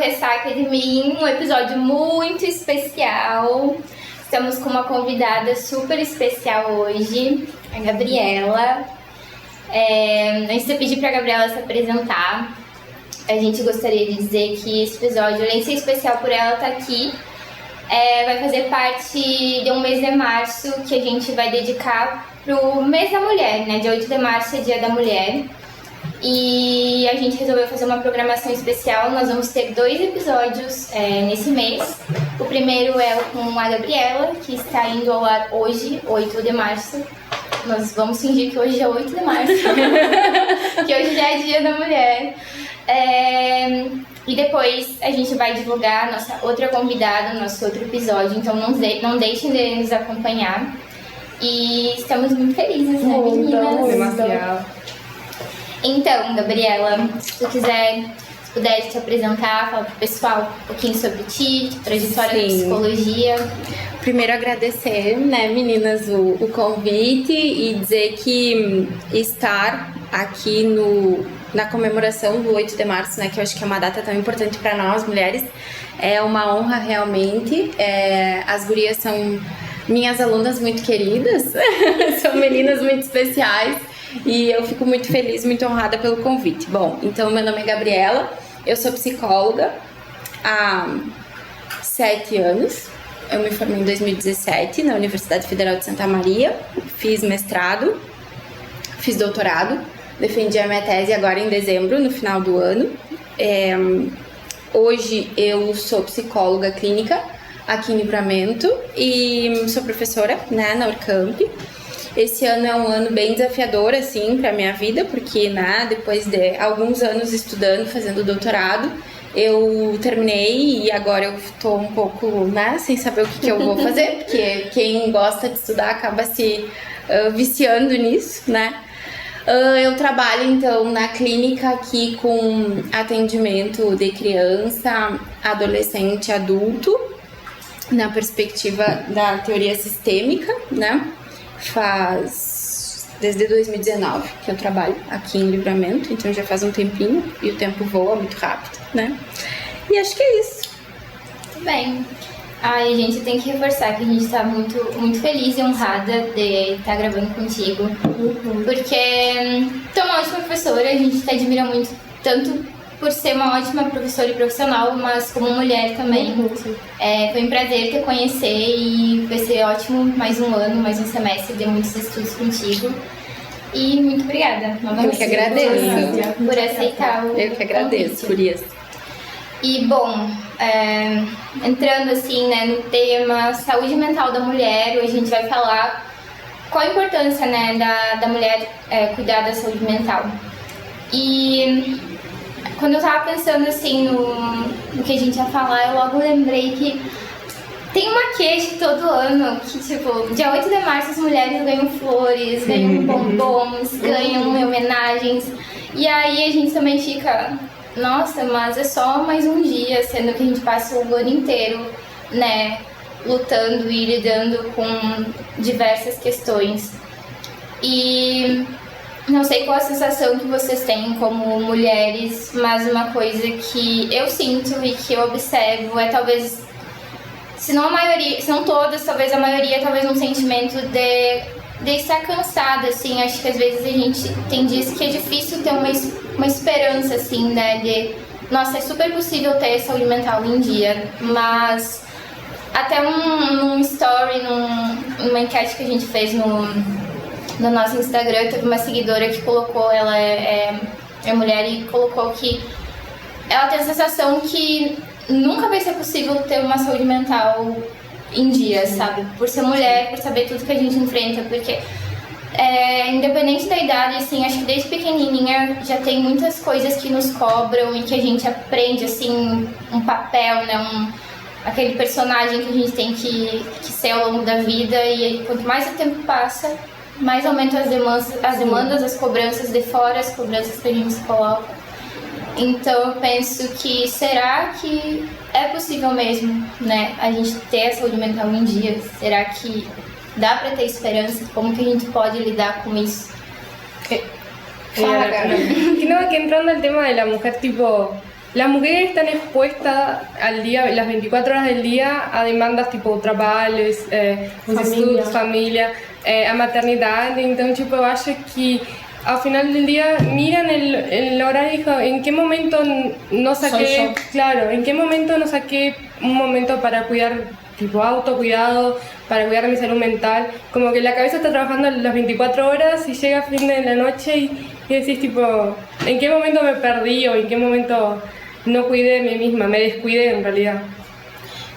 começar aqui de mim um episódio muito especial. Estamos com uma convidada super especial hoje, a Gabriela. Antes de eu pedir para a Gabriela se apresentar, a gente gostaria de dizer que esse episódio, além de ser especial por ela estar aqui, vai fazer parte de um mês de março que a gente vai dedicar pro mês da mulher, né? Dia 8 de março é Dia da Mulher. E a gente resolveu fazer uma programação especial. Nós vamos ter 2 episódios nesse mês. O primeiro é com a Gabriela, que está indo ao ar hoje, 8 de março. Nós vamos fingir que hoje é 8 de março, que hoje já é Dia da Mulher. E depois a gente vai divulgar a nossa outra convidada, o nosso outro episódio. Então não deixem de nos acompanhar. E estamos muito felizes, né, meninas? Demasiado. Então, Gabriela, se pudesse te apresentar, falar pro pessoal um pouquinho sobre ti, trajetória da psicologia. Primeiro agradecer, né, meninas, o convite e dizer que estar aqui na comemoração do 8 de março, né, que eu acho que é uma data tão importante para nós, mulheres, é uma honra realmente. As gurias são minhas alunas muito queridas, são meninas muito especiais. E eu fico muito feliz, muito honrada pelo convite. Bom, então meu nome é Gabriela, eu sou psicóloga há 7 anos. Eu me formei em 2017 na Universidade Federal de Santa Maria, fiz mestrado, fiz doutorado, defendi a minha tese agora em dezembro, no final do ano. Hoje eu sou psicóloga clínica aqui em Livramento e sou professora, né, na Urcamp. Esse ano é um ano bem desafiador, assim, pra minha vida, porque, né, depois de alguns anos estudando, fazendo doutorado, eu terminei e agora eu tô um pouco, né, sem saber o que eu vou fazer, porque quem gosta de estudar acaba se viciando nisso, né. Eu trabalho, então, na clínica aqui com atendimento de criança, adolescente, adulto, na perspectiva da teoria sistêmica, né. Faz desde 2019 que eu trabalho aqui em Livramento, então já faz um tempinho e o tempo voa muito rápido, né? E acho que é isso. Muito bem. Ai, gente, tem que reforçar que a gente tá muito, muito feliz e honrada de estar gravando contigo. Porque tu é uma ótima professora, a gente te admira muito, tanto por ser uma ótima professora e profissional, mas como mulher também. Foi um prazer te conhecer e vai ser ótimo mais um ano, mais um semestre de muitos estudos contigo. E muito obrigada. Eu que agradeço. Por aceitar o Eu que agradeço, Gurias. E, bom, entrando assim, né, no tema saúde mental da mulher, hoje a gente vai falar qual a importância, né, da mulher cuidar da saúde mental. E quando eu tava pensando assim no que a gente ia falar, eu logo lembrei que tem uma queixa todo ano que, tipo, dia 8 de março as mulheres ganham flores, ganham bombons, ganham homenagens. E aí a gente também fica, nossa, mas é só mais um dia, sendo que a gente passa o ano inteiro, né, lutando e lidando com diversas questões. E não sei qual a sensação que vocês têm como mulheres, mas uma coisa que eu sinto e que eu observo é talvez, se não a maioria, se não todas, talvez a maioria, talvez um sentimento de estar cansada, assim. Acho que às vezes a gente tem dias que é difícil ter uma esperança, assim, né, de, nossa, é super possível ter saúde mental em dia, mas até num story, numa enquete que a gente fez no nosso Instagram, teve uma seguidora que colocou, ela é mulher e colocou que ela tem a sensação que nunca vai ser possível ter uma saúde mental em dia, sabe? Por ser mulher, por saber tudo que a gente enfrenta, porque independente da idade, assim, acho que desde pequenininha já tem muitas coisas que nos cobram e que a gente aprende, assim, um papel, né? Aquele personagem que a gente tem que ser ao longo da vida, e quanto mais o tempo passa, mais aumentam as demandas, as cobranças de fora, as cobranças que a gente se coloca. Então eu penso que será que é possível mesmo, né, a gente ter a saúde mental em dia? Será que dá pra ter esperança? Como que a gente pode lidar com isso? Claro. Que no, que entrando al tema de la mujer, tipo, las mujeres están expuestas al día, las 24 horas del día, a demandas tipo trabalho, os estudos, família, a maternidade. Então, tipo, eu acho que ao final del día miran el horario y dijo, ¿en qué momento no saqué, claro, en qué momento no saqué un momento para cuidar, tipo autocuidado, para cuidar mi salud mental? Como que la cabeza está trabajando las 24 horas y llega a fin de la noche y decís tipo, ¿en qué momento me perdí o en qué momento no cuidé de mí misma, me descuidé en realidad?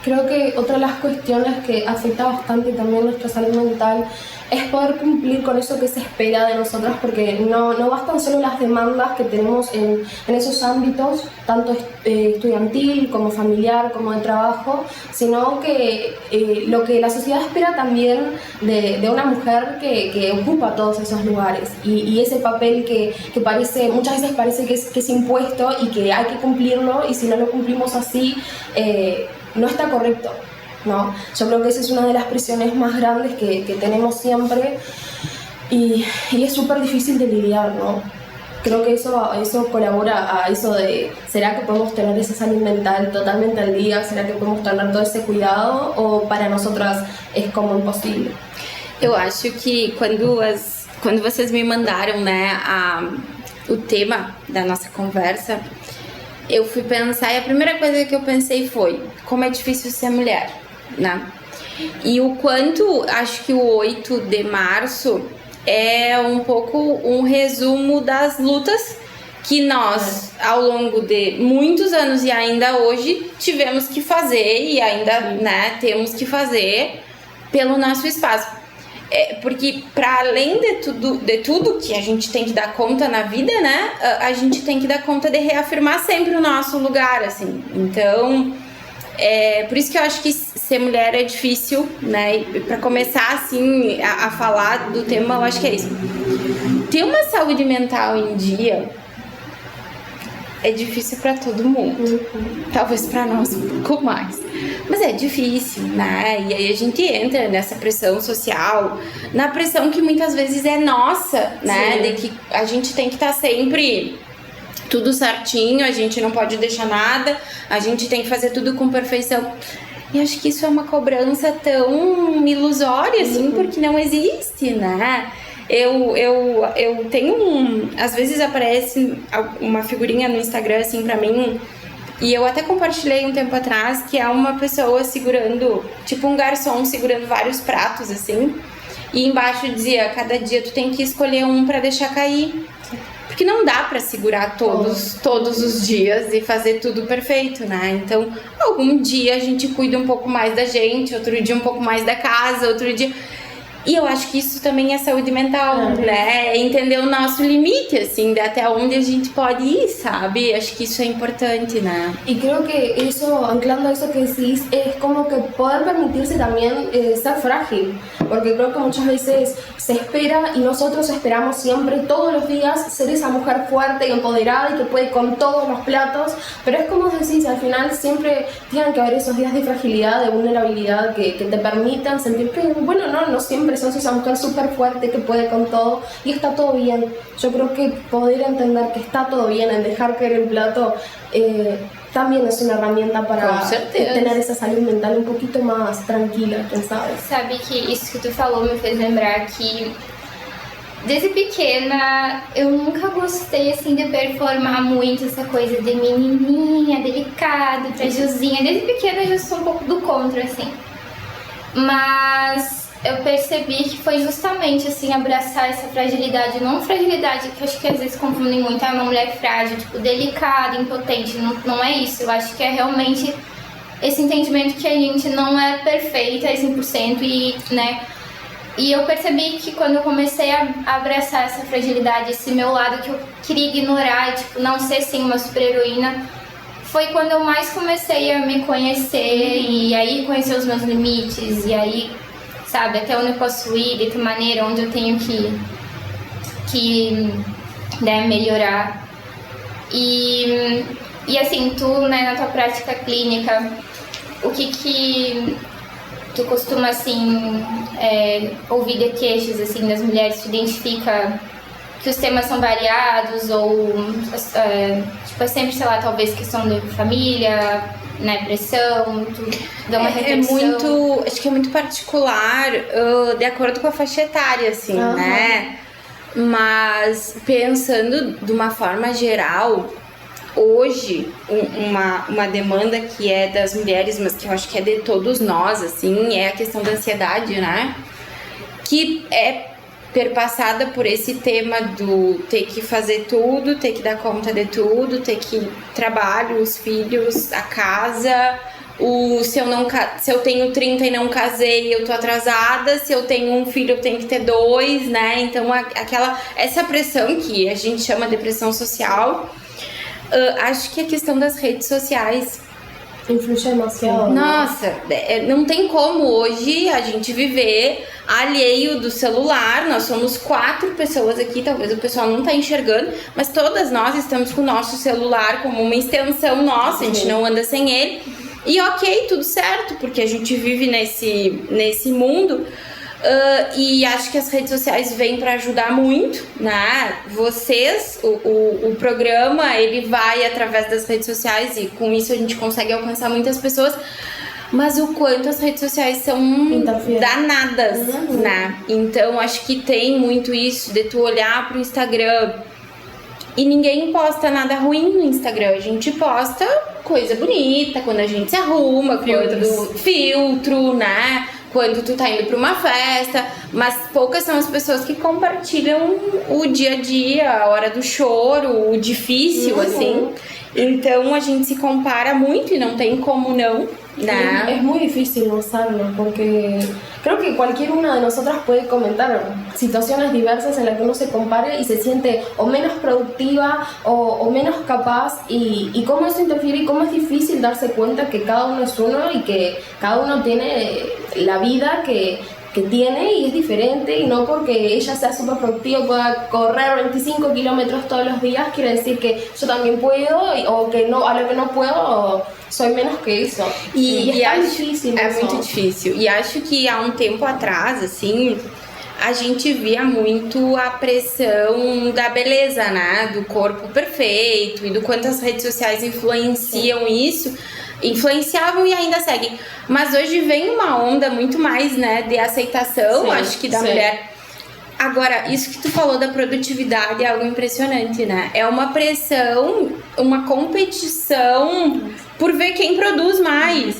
Creo que otra de las cuestiones que afecta bastante también nuestra salud mental es poder cumplir con eso que se espera de nosotras, porque no bastan solo las demandas que tenemos en esos ámbitos, tanto estudiantil como familiar, como de trabajo, sino que lo que la sociedad espera también de una mujer que ocupa todos esos lugares y ese papel que parece, muchas veces parece que es impuesto y que hay que cumplirlo, y si no lo cumplimos así, no está correcto, ¿no? Yo creo que esa es una de las presiones más grandes que tenemos siempre y es súper difícil de lidiar, ¿no? Creo que eso colabora a eso de, ¿será que podemos tener esa salud mental totalmente al día? ¿Será que podemos tener todo esse cuidado? ¿O para nosotras es como imposible? Eu acho que quando vocês me mandaram, né, o tema da nossa conversa, eu fui pensar e a primeira coisa que eu pensei foi como é difícil ser mulher, né? E o quanto, acho que o 8 de março é um pouco um resumo das lutas que nós, ao longo de muitos anos e ainda hoje, tivemos que fazer e ainda, né, temos que fazer pelo nosso espaço. Porque para além de tudo que a gente tem que dar conta na vida, né, a gente tem que dar conta de reafirmar sempre o nosso lugar, assim. Então, por isso que eu acho que ser mulher é difícil, né, e para começar, assim, a falar do tema, eu acho que é isso. Ter uma saúde mental em dia é difícil para todo mundo, talvez para nós um pouco mais, mas é difícil, né? E aí a gente entra nessa pressão social, na pressão que muitas vezes é nossa, né? Sim. De que a gente tem que estar sempre tudo certinho, a gente não pode deixar nada, a gente tem que fazer tudo com perfeição. E acho que isso é uma cobrança tão ilusória, assim, porque não existe, né? Eu tenho às vezes aparece uma figurinha no Instagram assim pra mim, e eu até compartilhei um tempo atrás, que é uma pessoa segurando, tipo um garçom segurando vários pratos assim, e embaixo dizia, cada dia tu tem que escolher um pra deixar cair, porque não dá pra segurar todos os dias e fazer tudo perfeito, né? Então, algum dia a gente cuida um pouco mais da gente, outro dia um pouco mais da casa, outro dia... E eu acho que isso também é saúde mental, né? Entender o nosso limite, assim, de até onde a gente pode ir, sabe? Acho que isso é importante, né? Y creo que eso, anclando a eso que decís, es como que poder permitirse también ser frágil, porque creo que muchas veces se espera y nosotros esperamos siempre, todos los días, ser esa mujer fuerte y empoderada y que puede con todos los platos, pero es como decís, al final siempre tienen que haber esos días de fragilidad, de vulnerabilidad que te permitan sentir que, bueno, no siempre sos esa mujer súper fuerte que puede con todo y está todo bien. Yo creo que poder entender que está todo bien en dejar caer el plato también es una herramienta para tener essa saúde mental um pouquinho mais tranquila, quem sabe? Sabe que isso que tu falou me fez lembrar que desde pequena eu nunca gostei assim de performar muito essa coisa de menininha, delicada, trajosinha. Desde pequena eu já sou um pouco do contra, assim. Mas eu percebi que foi justamente assim abraçar essa fragilidade, não fragilidade que eu acho que às vezes confundem muito, uma mulher frágil, tipo delicada, impotente, não é isso. Eu acho que é realmente esse entendimento que a gente não é perfeita 100% e, né, e eu percebi que quando eu comecei a abraçar essa fragilidade, esse meu lado que eu queria ignorar e tipo não ser assim uma super heroína, foi quando eu mais comecei a me conhecer e aí conhecer os meus limites e aí, sabe, até onde eu posso ir, de que maneira, onde eu tenho que né, melhorar. E assim, tu, né, na tua prática clínica, o que tu costuma, assim, ouvir de queixas, assim, das mulheres? Tu identifica que os temas são variados ou tipo, é sempre, sei lá, talvez questão de família, né, pressão, dá uma reflexão. Muito, acho que é muito particular, de acordo com a faixa etária, assim, né? Mas pensando de uma forma geral, hoje uma demanda que é das mulheres, mas que eu acho que é de todos nós, assim, é a questão da ansiedade, né? Que é perpassada por esse tema do ter que fazer tudo, ter que dar conta de tudo, ter que trabalho, os filhos, a casa, se eu tenho 30 e não casei, eu tô atrasada, se eu tenho um filho, eu tenho que ter 2, né? Então essa pressão que a gente chama de pressão social, acho que a questão das redes sociais influi demasiado. Nossa, não tem como hoje a gente viver alheio do celular. Nós somos 4 pessoas aqui, talvez o pessoal não tá enxergando, mas todas nós estamos com o nosso celular como uma extensão nossa, a gente não anda sem ele. E ok, tudo certo, porque a gente vive nesse mundo. E acho que as redes sociais vêm para ajudar muito, né? Vocês, o programa, ele vai através das redes sociais e com isso a gente consegue alcançar muitas pessoas, mas o quanto as redes sociais são danadas, né? Então acho que tem muito isso de tu olhar pro Instagram e ninguém posta nada ruim no Instagram, a gente posta coisa bonita, quando a gente se arruma, filtro, né? Quando tu tá indo pra uma festa, mas poucas são as pessoas que compartilham o dia a dia, a hora do choro, o difícil, assim. Então a gente se compara muito e não tem como não, né? Es muy difícil no hacerlo porque creo que cualquier una de nosotras puede comentar situaciones diversas en las que uno se compare y se siente o menos productiva o menos capaz y cómo eso interfiere y cómo es difícil darse cuenta que cada uno es uno y que cada uno tiene la vida que tiene y es diferente, y no porque ella sea súper productiva y pueda correr 25 kilómetros todos los días quiere decir que yo también puedo o que no, a lo que no puedo soy menos que isso. E é difícil. É muito difícil. E acho que há um tempo atrás, assim, a gente via muito a pressão da beleza, né? Do corpo perfeito e do quanto as redes sociais influenciam isso. Influenciavam e ainda seguem. Mas hoje vem uma onda muito mais, né, de aceitação, acho que da mulher. Agora, isso que tu falou da produtividade é algo impressionante, né? É uma pressão, uma competição por ver quem produz mais.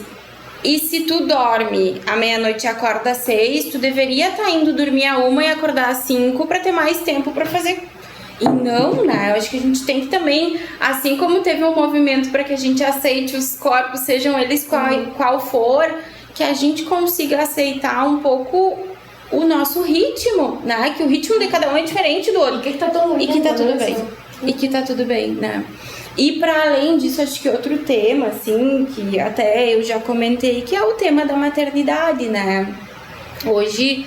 E se tu dorme à meia-noite e acorda às 6, tu deveria estar indo dormir à 1 e acordar às 5 para ter mais tempo para fazer. E não, né? Eu acho que a gente tem que também, assim como teve um movimento para que a gente aceite os corpos, sejam eles qual for, que a gente consiga aceitar um pouco o nosso ritmo, né? Que o ritmo de cada um é diferente do outro. E que tá tudo bem. E que tá tudo bem. E que tá tudo bem, né? E para além disso, acho que outro tema, assim, que até eu já comentei, que é o tema da maternidade, né? Hoje,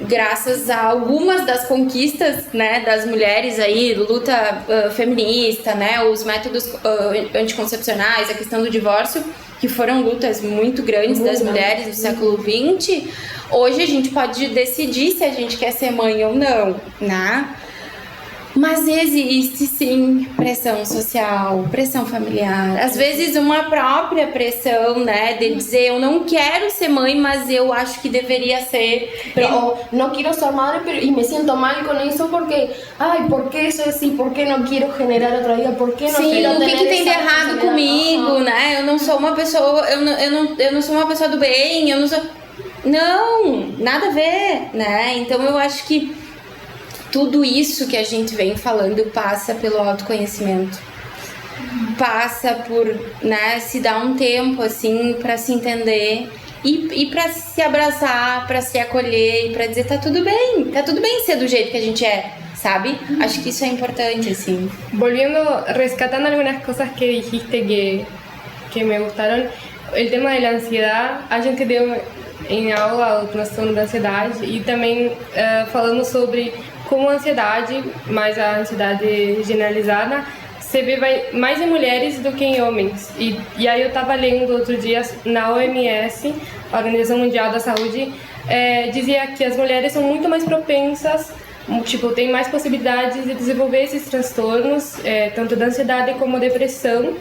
graças a algumas das conquistas, né, das mulheres aí, luta feminista, né, os métodos anticoncepcionais, a questão do divórcio, que foram lutas muito grandes das mulheres do século XX, hoje a gente pode decidir se a gente quer ser mãe ou não, né? Mas existe sim pressão social, pressão familiar, às vezes uma própria pressão, né, de dizer eu não quero ser mãe, mas eu acho que deveria ser. Pero no quiero ser madre y me siento mal con eso porque, ay, ¿por qué eso es así? ¿Por qué no quiero generar otra vida? ¿Por qué no quiero o que tem de errado comigo, né? Eu não sou uma pessoa, eu não sou uma pessoa do bem, eu não sou. Não, nada a ver, né? Então eu acho que tudo isso que a gente vem falando passa pelo autoconhecimento, passa por, né, se dar um tempo assim para se entender e para se abraçar, para se acolher e para dizer tá tudo bem ser do jeito que a gente é, sabe? Acho que isso é importante, assim. Volviendo, rescatando algunas cosas que dijiste que me gustaron, el tema de la ansiedad, a gente deu em aula a noção da ansiedade e também falando sobre como a ansiedade, mais a ansiedade generalizada, se vê mais em mulheres do que em homens. E aí eu estava lendo outro dia na OMS, a Organização Mundial da Saúde, dizia que as mulheres são muito mais propensas tipo, tem mais possibilidades de desenvolver esses transtornos, tanto da ansiedade como depressão,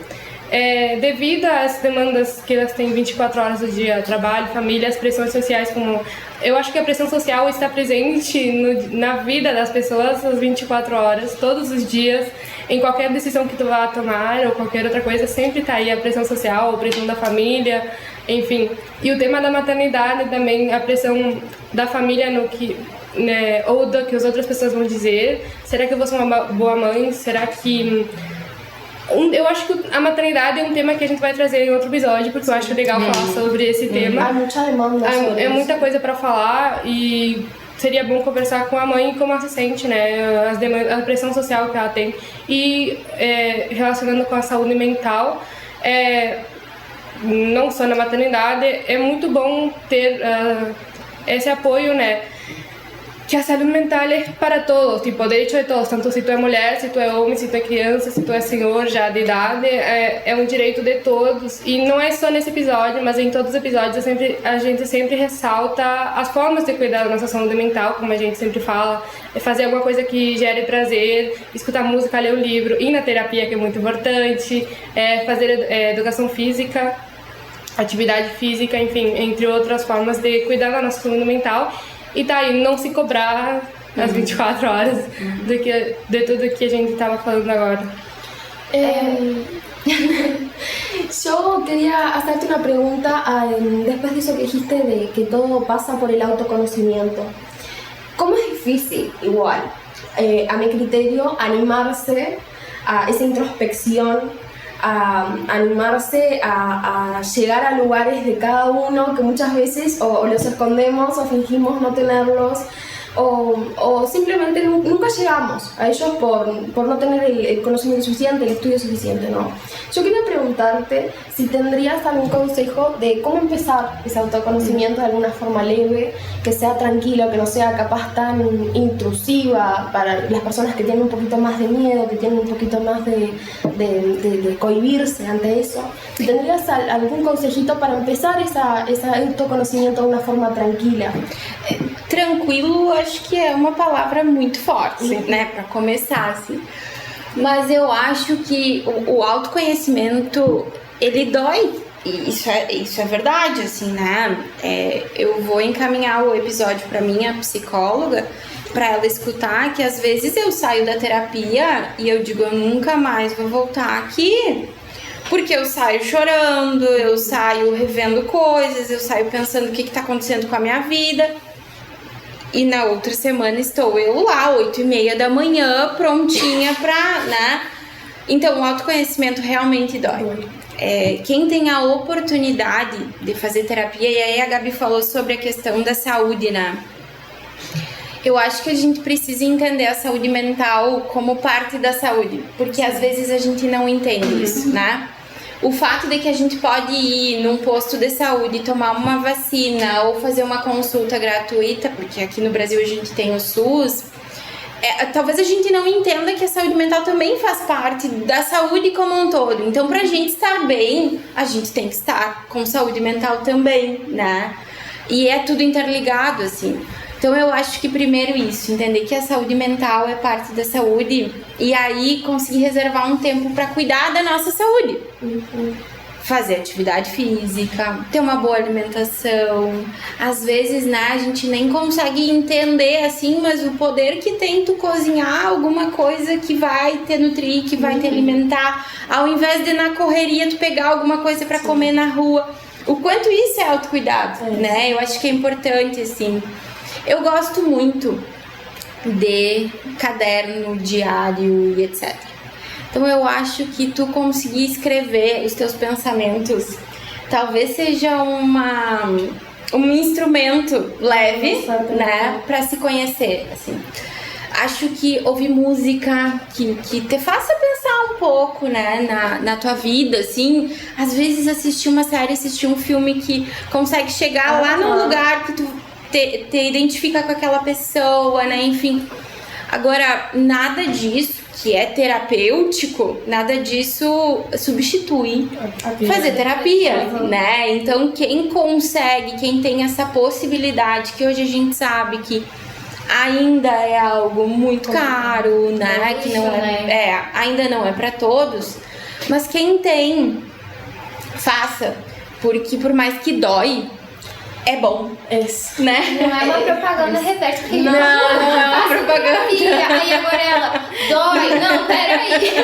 devido às demandas que elas têm 24 horas do dia, trabalho, família, as pressões sociais, como... Eu acho que a pressão social está presente na vida das pessoas às 24 horas, todos os dias, em qualquer decisão que tu vá tomar ou qualquer outra coisa, sempre está aí a pressão social, a pressão da família, enfim. E o tema da maternidade também, a pressão da família no que... Né, ou do que as outras pessoas vão dizer. Será que eu vou ser uma boa mãe? Será que... Eu acho que a maternidade é um tema que a gente vai trazer em outro episódio, porque eu acho legal falar sobre esse tema. Há muita demanda sobre É muita coisa para falar e seria bom conversar com a mãe como ela se sente, né? A pressão social que ela tem. E relacionando com a saúde mental, não só na maternidade, é muito bom ter esse apoio, né? Que a saúde mental é para todos, tipo, direito de todos, tanto se tu é mulher, se tu é homem, se tu é criança, se tu é senhor já de idade, é um direito de todos. E não é só nesse episódio, mas em todos os episódios a gente sempre ressalta as formas de cuidar da nossa saúde mental, como a gente sempre fala, fazer alguma coisa que gere prazer, escutar música, ler um livro, ir na terapia, que é muito importante, fazer educação física, atividade física, enfim, entre outras formas de cuidar da nossa saúde mental. E tá aí, não se cobrar as 24 horas de tudo que a gente estava falando agora. Yo quería hacerte una pregunta después de eso que dijiste de que todo pasa por el autoconocimiento. ¿Cómo es difícil, igual, a mi criterio, animarse a esa introspección, a animarse a llegar a lugares de cada uno que muchas veces o los escondemos o fingimos no tenerlos o simplemente nunca llegamos a ellos por no tener el conocimiento suficiente, el estudio suficiente, ¿no? Yo quería preguntarte si tendrías algún consejo de cómo empezar ese autoconocimiento de alguna forma leve, que sea tranquilo, que no sea capaz tan intrusiva para las personas que tienen un poquito más de miedo, que tienen un poquito más de cohibirse ante eso. Si tendrías algún consejito para empezar esse autoconhecimento de uma forma tranquila. Tranquilo, acho que é uma palavra muito forte, né, para começar, assim. Mas eu acho que o autoconhecimento, ele dói. E isso é verdade, assim, né? Eu vou encaminhar o episódio para minha psicóloga, para ela escutar que às vezes eu saio da terapia e eu digo, eu nunca mais vou voltar aqui. Porque eu saio chorando, eu saio revendo coisas, eu saio pensando o que tá acontecendo com a minha vida. E na outra semana estou eu lá, 8h30 da manhã, prontinha pra, né? Então, o autoconhecimento realmente dói. Quem tem a oportunidade de fazer terapia, e aí a Gabi falou sobre a questão da saúde, né? Eu acho que a gente precisa entender a saúde mental como parte da saúde, porque às vezes a gente não entende isso, né? O fato de que a gente pode ir num posto de saúde, tomar uma vacina ou fazer uma consulta gratuita, porque aqui no Brasil a gente tem o SUS, talvez a gente não entenda que a saúde mental também faz parte da saúde como um todo. Então, pra gente estar bem, a gente tem que estar com saúde mental também, né? E é tudo interligado, assim. Então eu acho que primeiro isso, entender que a saúde mental é parte da saúde e aí conseguir reservar um tempo para cuidar da nossa saúde. Fazer atividade física, ter uma boa alimentação. Às vezes, né, a gente nem consegue entender assim, mas o poder que tem tu cozinhar alguma coisa que vai te nutrir, que vai te alimentar, ao invés de na correria tu pegar alguma coisa para comer na rua. O quanto isso é autocuidado, né? Eu acho que é importante, assim. Eu gosto muito de caderno, diário e etc. Então eu acho que tu conseguir escrever os teus pensamentos talvez seja um instrumento leve, né, para se conhecer, assim. Acho que ouvir música que te faça pensar um pouco, né, na tua vida, assim. Às vezes assistir uma série, assistir um filme que consegue chegar lá num lugar que tu te identifica com aquela pessoa, né, enfim. Agora, nada disso que é terapêutico, nada disso substitui fazer terapia, né? Então, quem consegue, quem tem essa possibilidade, que hoje a gente sabe que ainda é algo muito caro, né? Que não ainda não é para todos, mas quem tem, faça, porque por mais que dói, é bom, né? Não é uma propaganda reversa, porque não é uma propaganda. Aí agora ela dói, não, peraí.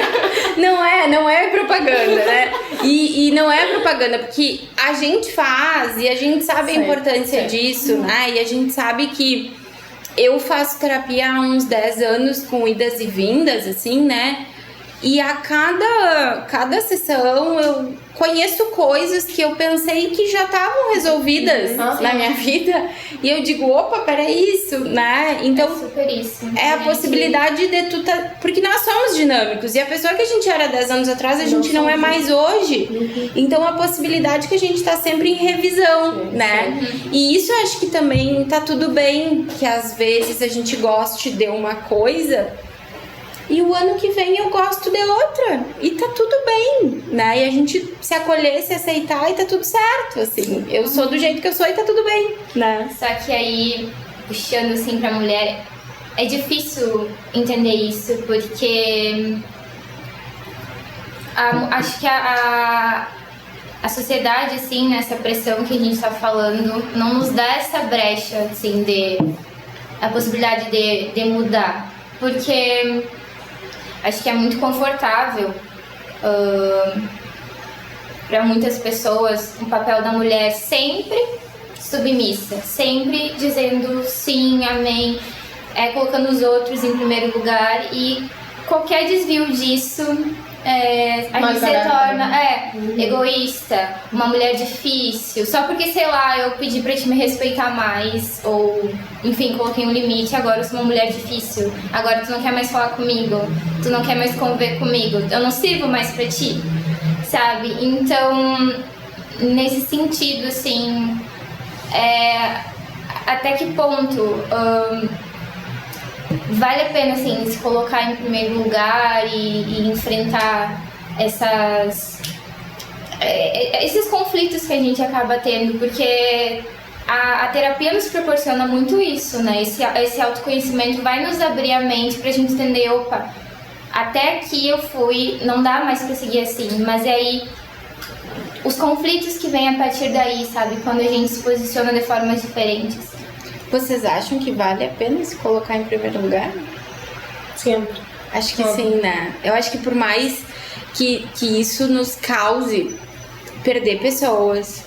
Não é propaganda, né? E não é propaganda, porque a gente faz e a gente sabe a importância disso, né? E a gente sabe que eu faço terapia há uns 10 anos com idas e vindas, assim, né? E a cada sessão eu conheço coisas que eu pensei que já estavam resolvidas na minha vida. E eu digo, opa, peraí, isso, né? Então, é super isso. É a possibilidade de tu porque nós somos dinâmicos. E a pessoa que a gente era 10 anos atrás, a gente não é mais hoje. Então, a possibilidade que a gente tá sempre em revisão, né? E isso eu acho que também tá tudo bem, que às vezes a gente goste de uma coisa e o ano que vem eu gosto de outra. E tá tudo bem, né? E a gente se acolher, se aceitar e tá tudo certo, assim. Eu sou do jeito que eu sou e tá tudo bem, né? Só que aí, puxando assim pra mulher, é difícil entender isso, porque acho que a sociedade, assim, nessa pressão que a gente tá falando, não nos dá essa brecha, assim, a possibilidade de mudar. Porque acho que é muito confortável para muitas pessoas o papel da mulher sempre submissa, sempre dizendo sim, amém, colocando os outros em primeiro lugar, e qualquer desvio disso a gente se torna egoísta, uma mulher difícil, só porque, sei lá, eu pedi pra te me respeitar mais, ou enfim, coloquei um limite, agora eu sou uma mulher difícil, agora tu não quer mais falar comigo, tu não quer mais conviver comigo, eu não sirvo mais pra ti, sabe? Então, nesse sentido, assim, até que ponto vale a pena, assim, se colocar em primeiro lugar e enfrentar esses conflitos que a gente acaba tendo, porque a terapia nos proporciona muito isso, né? Esse autoconhecimento vai nos abrir a mente pra gente entender, opa, até aqui eu fui, não dá mais pra seguir assim, mas aí os conflitos que vêm a partir daí, sabe? Quando a gente se posiciona de formas diferentes. Vocês acham que vale a pena se colocar em primeiro lugar? Sempre. Acho que sim, né? Eu acho que por mais que isso nos cause perder pessoas,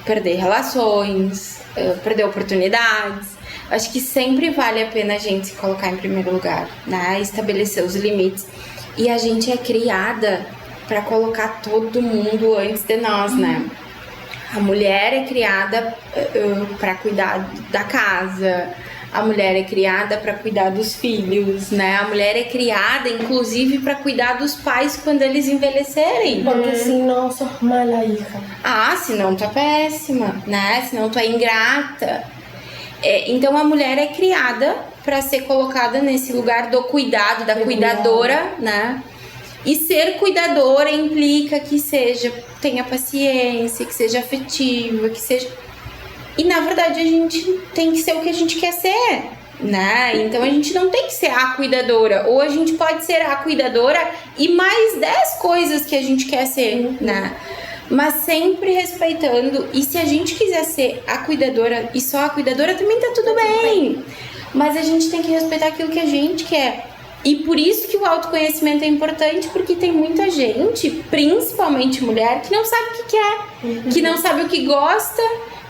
perder relações, perder oportunidades, acho que sempre vale a pena a gente se colocar em primeiro lugar, né? Estabelecer os limites. E a gente é criada para colocar todo mundo antes de nós, né? A mulher é criada para cuidar da casa, a mulher é criada para cuidar dos filhos, né? A mulher é criada, inclusive, para cuidar dos pais quando eles envelhecerem. Porque senão sos mala hija. Ah, senão tu é péssima, né? Senão tu é ingrata. Então a mulher é criada para ser colocada nesse lugar do cuidado, da cuidadora, né? E ser cuidadora implica que tenha paciência, que seja afetiva, que seja... E na verdade a gente tem que ser o que a gente quer ser, né? Então a gente não tem que ser a cuidadora. Ou a gente pode ser a cuidadora e mais 10 coisas que a gente quer ser, né? Mas sempre respeitando. E se a gente quiser ser a cuidadora e só a cuidadora, também tá tudo bem. Mas a gente tem que respeitar aquilo que a gente quer. E por isso que o autoconhecimento é importante, porque tem muita gente, principalmente mulher, que não sabe o que quer, que não sabe o que gosta,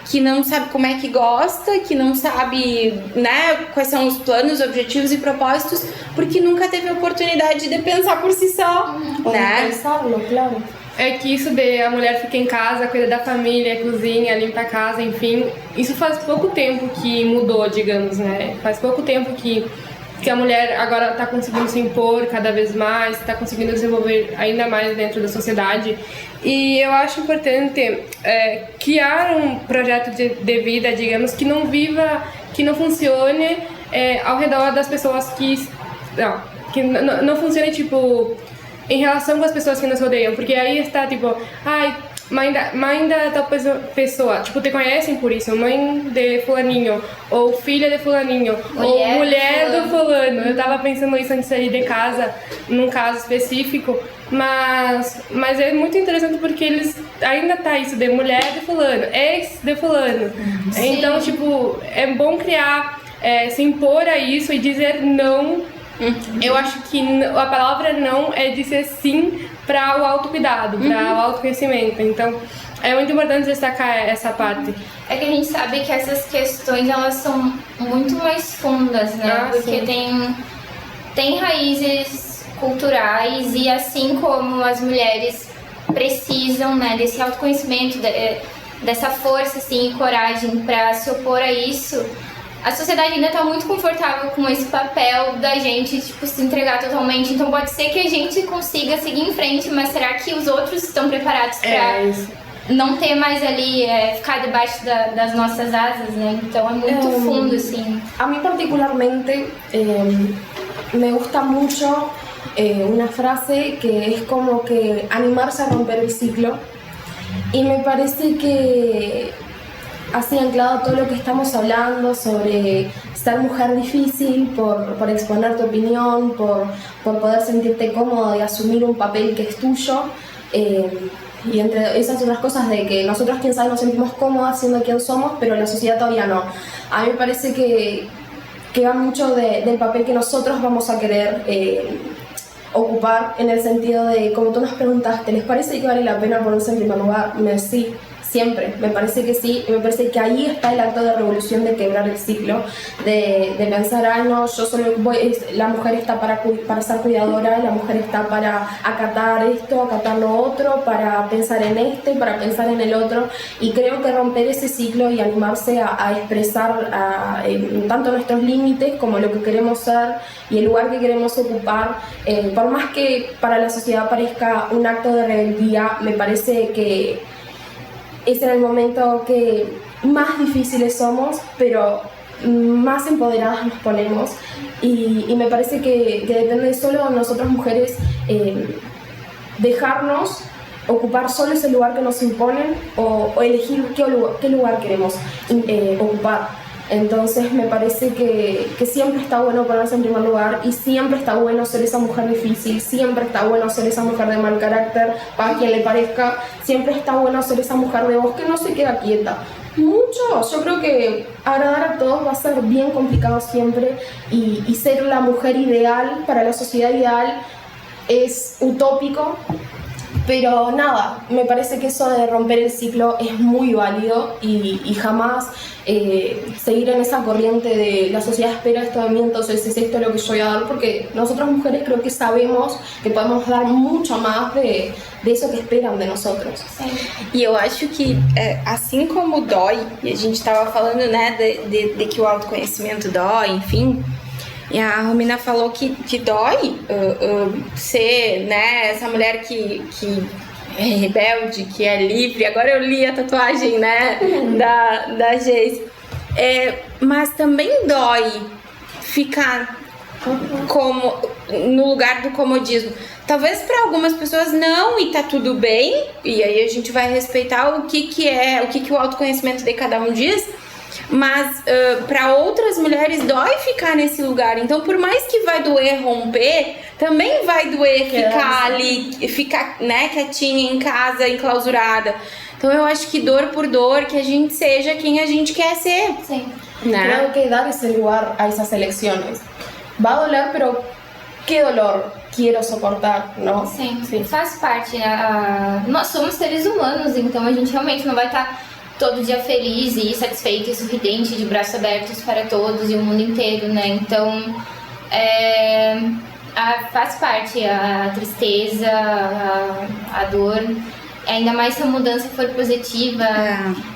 que não sabe como é que gosta, que não sabe, né, quais são os planos, objetivos e propósitos, porque nunca teve a oportunidade de pensar por si só, né? Pensarlo, claro. É que isso de a mulher fica em casa, cuida da família, cozinha, limpa a casa, enfim, isso faz pouco tempo que mudou, digamos, né? Faz pouco tempo que a mulher agora está conseguindo se impor cada vez mais, está conseguindo desenvolver ainda mais dentro da sociedade. E eu acho importante criar um projeto de vida, digamos, que não viva, que não funcione ao redor das pessoas que não funcione, tipo, em relação com as pessoas que nos rodeiam. Porque aí está, tipo, ai, mãe da tal pessoa, tipo, te conhecem por isso, mãe de fulaninho, ou filha de fulaninho, ou mulher do fulano. Eu tava pensando isso antes de sair de casa, num caso específico, mas é muito interessante porque eles ainda tá isso de mulher de fulano, ex de fulano. Sim. Então, tipo, é bom criar, se impor a isso e dizer não. Eu acho que a palavra não é dizer sim para o autocuidado, para o autoconhecimento. Então, é muito importante destacar essa parte. É que a gente sabe que essas questões, elas são muito mais fundas, né? Porque tem raízes culturais e assim como as mulheres precisam, né, desse autoconhecimento, dessa força, assim, e coragem para se opor a isso, a sociedade ainda tá muito confortável com esse papel da gente, tipo, se entregar totalmente. Então pode ser que a gente consiga seguir em frente, mas será que os outros estão preparados pra não ter mais ali, ficar debaixo das nossas asas, né? Então é muito fundo, assim. A mí particularmente me gusta mucho una frase que es como que animarse a romper el ciclo. Y me parece que así anclado a todo lo que estamos hablando sobre ser mujer difícil, por exponer tu opinión, por poder sentirte cómoda y asumir un papel que es tuyo, y entre esas otras cosas de que nosotros, quién sabe, nos sentimos cómodas siendo quien somos, pero la sociedad todavía no. A mí me parece que va mucho del papel que nosotros vamos a querer ocupar, en el sentido de, como tú nos preguntaste, ¿les parece que vale la pena ponerse en primer lugar? Sí. Siempre, me parece que sí, y me parece que ahí está el acto de revolución, de quebrar el ciclo, de pensar, no, yo solo la mujer está para ser cuidadora, la mujer está para acatar esto, acatar lo otro, para pensar en para pensar en el otro, y creo que romper ese ciclo y animarse a expresar tanto nuestros límites como lo que queremos ser y el lugar que queremos ocupar, por más que para la sociedad parezca un acto de rebeldía, me parece que es en el momento que más difíciles somos, pero más empoderadas nos ponemos, y me parece que depende solo de nosotras mujeres dejarnos ocupar solo ese lugar que nos imponen o elegir qué lugar queremos ocupar. Entonces me parece que siempre está bueno ponerse en primer lugar, y siempre está bueno ser esa mujer difícil, siempre está bueno ser esa mujer de mal carácter, para quien le parezca, siempre está bueno ser esa mujer de voz que no se queda quieta. Yo creo que agradar a todos va a ser bien complicado siempre, y ser la mujer ideal para la sociedad ideal es utópico. Pero nada, me parece que eso de romper el ciclo es muy válido, y jamás seguir en esa corriente de la sociedad espera esto de mí, entonces es esto lo que yo voy a dar, porque nosotras mujeres creo que sabemos que podemos dar mucho más de isso que esperam de nós. E eu acho que, assim como dói, e a gente estava falando, né, de que o autoconhecimento dói, enfim, e a Romina falou que dói ser, né, essa mulher que é rebelde, que é livre. Agora eu li a tatuagem, né, da Geis. Mas também dói ficar no lugar do comodismo. Talvez para algumas pessoas não, e tá tudo bem, e aí a gente vai respeitar o que o autoconhecimento de cada um diz. Mas para outras mulheres dói ficar nesse lugar. Então, por mais que vai doer romper, também vai doer ficar ali, ficar, né, quietinha em casa, enclausurada. Então eu acho que dor por dor, que a gente seja quem a gente quer ser. Sim. Né? Creo que dar ese lugar a esas elecciones va a doler, pero qué dolor quiero soportar, ¿no? Sim. Faz parte. Nós somos seres humanos, então a gente realmente não vai estar todo dia feliz e satisfeito e sorridente, de braços abertos para todos e o mundo inteiro, né? Então, faz parte a tristeza, a dor, ainda mais se a mudança for positiva.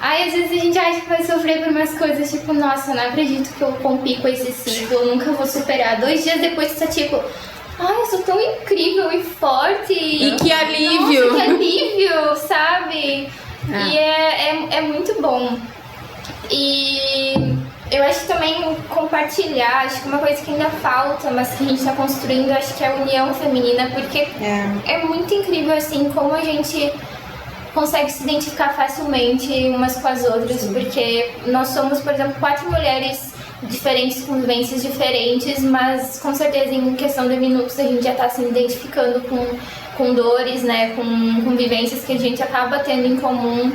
Às vezes a gente acha que vai sofrer por umas coisas, tipo, nossa, não acredito que eu rompi com esse ciclo, eu nunca vou superar. 2 dias depois você tá tipo, eu sou tão incrível e forte. E que alívio! Nossa, que alívio, sabe? E é muito bom. E eu acho que também compartilhar, acho que uma coisa que ainda falta, mas que a gente tá construindo, acho que é a união feminina, porque é muito incrível, assim, como a gente consegue se identificar facilmente umas com as outras, porque nós somos, por exemplo, 4 mulheres diferentes, com vivências diferentes, mas com certeza em questão de minutos a gente já está se identificando com dores, né, com vivências que a gente acaba tendo em comum.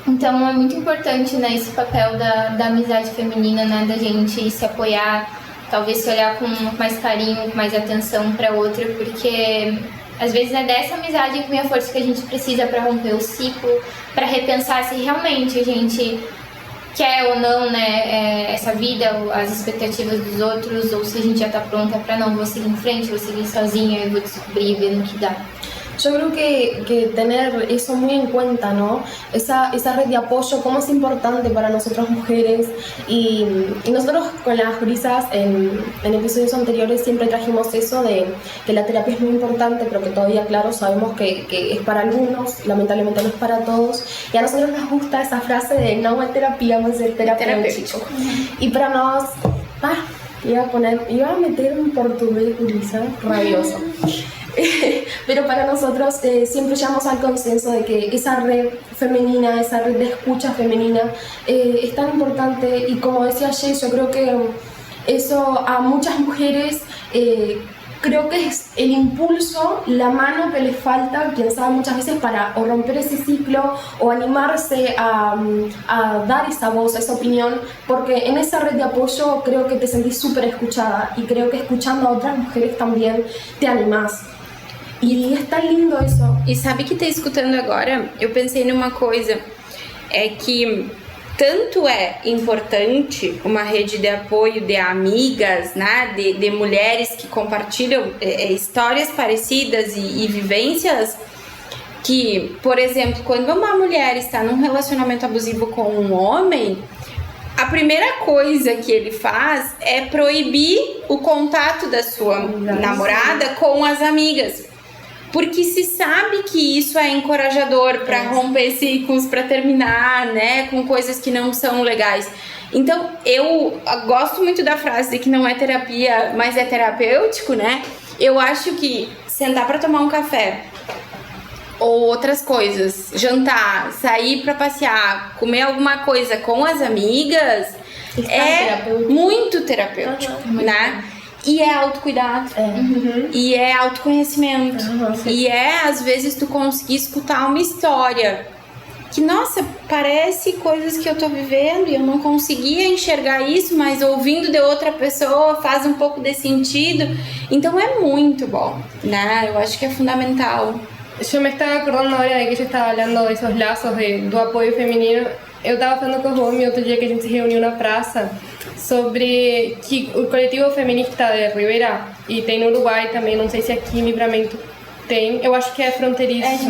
Então é muito importante, né, esse papel da amizade feminina, né, da gente se apoiar, talvez se olhar com mais carinho, com mais atenção para outra, porque às vezes é dessa amizade que vem a força que a gente precisa para romper o ciclo, para repensar se realmente a gente quer ou não, né, essa vida, as expectativas dos outros, ou se a gente já está pronta para não, vou seguir em frente, vou seguir sozinha e vou descobrir, ver no que dá. Yo creo que tener eso muy en cuenta, ¿no? Esa red de apoyo, cómo es importante para nosotras mujeres. Y nosotros con las brisas en episodios anteriores siempre trajimos eso de que la terapia es muy importante, pero que todavía, claro, sabemos que es para algunos, lamentablemente no es para todos. Y a nosotros nos gusta esa frase de no es terapia, vamos a ser terapéutico. Y para nos... iba a meter un portugués, brisa, rabioso. Pero para nosotros siempre llegamos al consenso de que esa red femenina, esa red de escucha femenina es tan importante, y como decía Jay, yo creo que eso a muchas mujeres creo que es el impulso, la mano que les falta, quién sabe, muchas veces para o romper ese ciclo o animarse a dar esa voz, esa opinión, porque en esa red de apoyo creo que te sentís súper escuchada, y creo que escuchando a otras mujeres también te animás. E é tão lindo isso. E sabe que tá escutando agora, eu pensei numa coisa, é que tanto é importante uma rede de apoio de amigas, né, de mulheres que compartilham histórias parecidas e vivências, que, por exemplo, quando uma mulher está num relacionamento abusivo com um homem, a primeira coisa que ele faz é proibir o contato da sua namorada com as amigas. Porque se sabe que isso é encorajador para romper ciclos, para terminar, né, com coisas que não são legais. Então, eu gosto muito da frase de que não é terapia, mas é terapêutico, né? Eu acho que sentar para tomar um café ou outras coisas, jantar, sair para passear, comer alguma coisa com as amigas muito terapêutico, né? E é autocuidado, e é autoconhecimento, e às vezes tu conseguir escutar uma história que, nossa, parece coisas que eu tô vivendo e eu não conseguia enxergar isso, mas ouvindo de outra pessoa faz um pouco de sentido. Então é muito bom, né? Eu acho que é fundamental. Yo me estaba acordando ahora de que ella estaba hablando de esos lazos do apoio feminino. Eu estava falando com o Romy outro dia que a gente se reuniu na praça sobre que o coletivo feminista de Rivera, e tem no Uruguai também, não sei se aqui em Livramento tem, eu acho que é fronteiriço,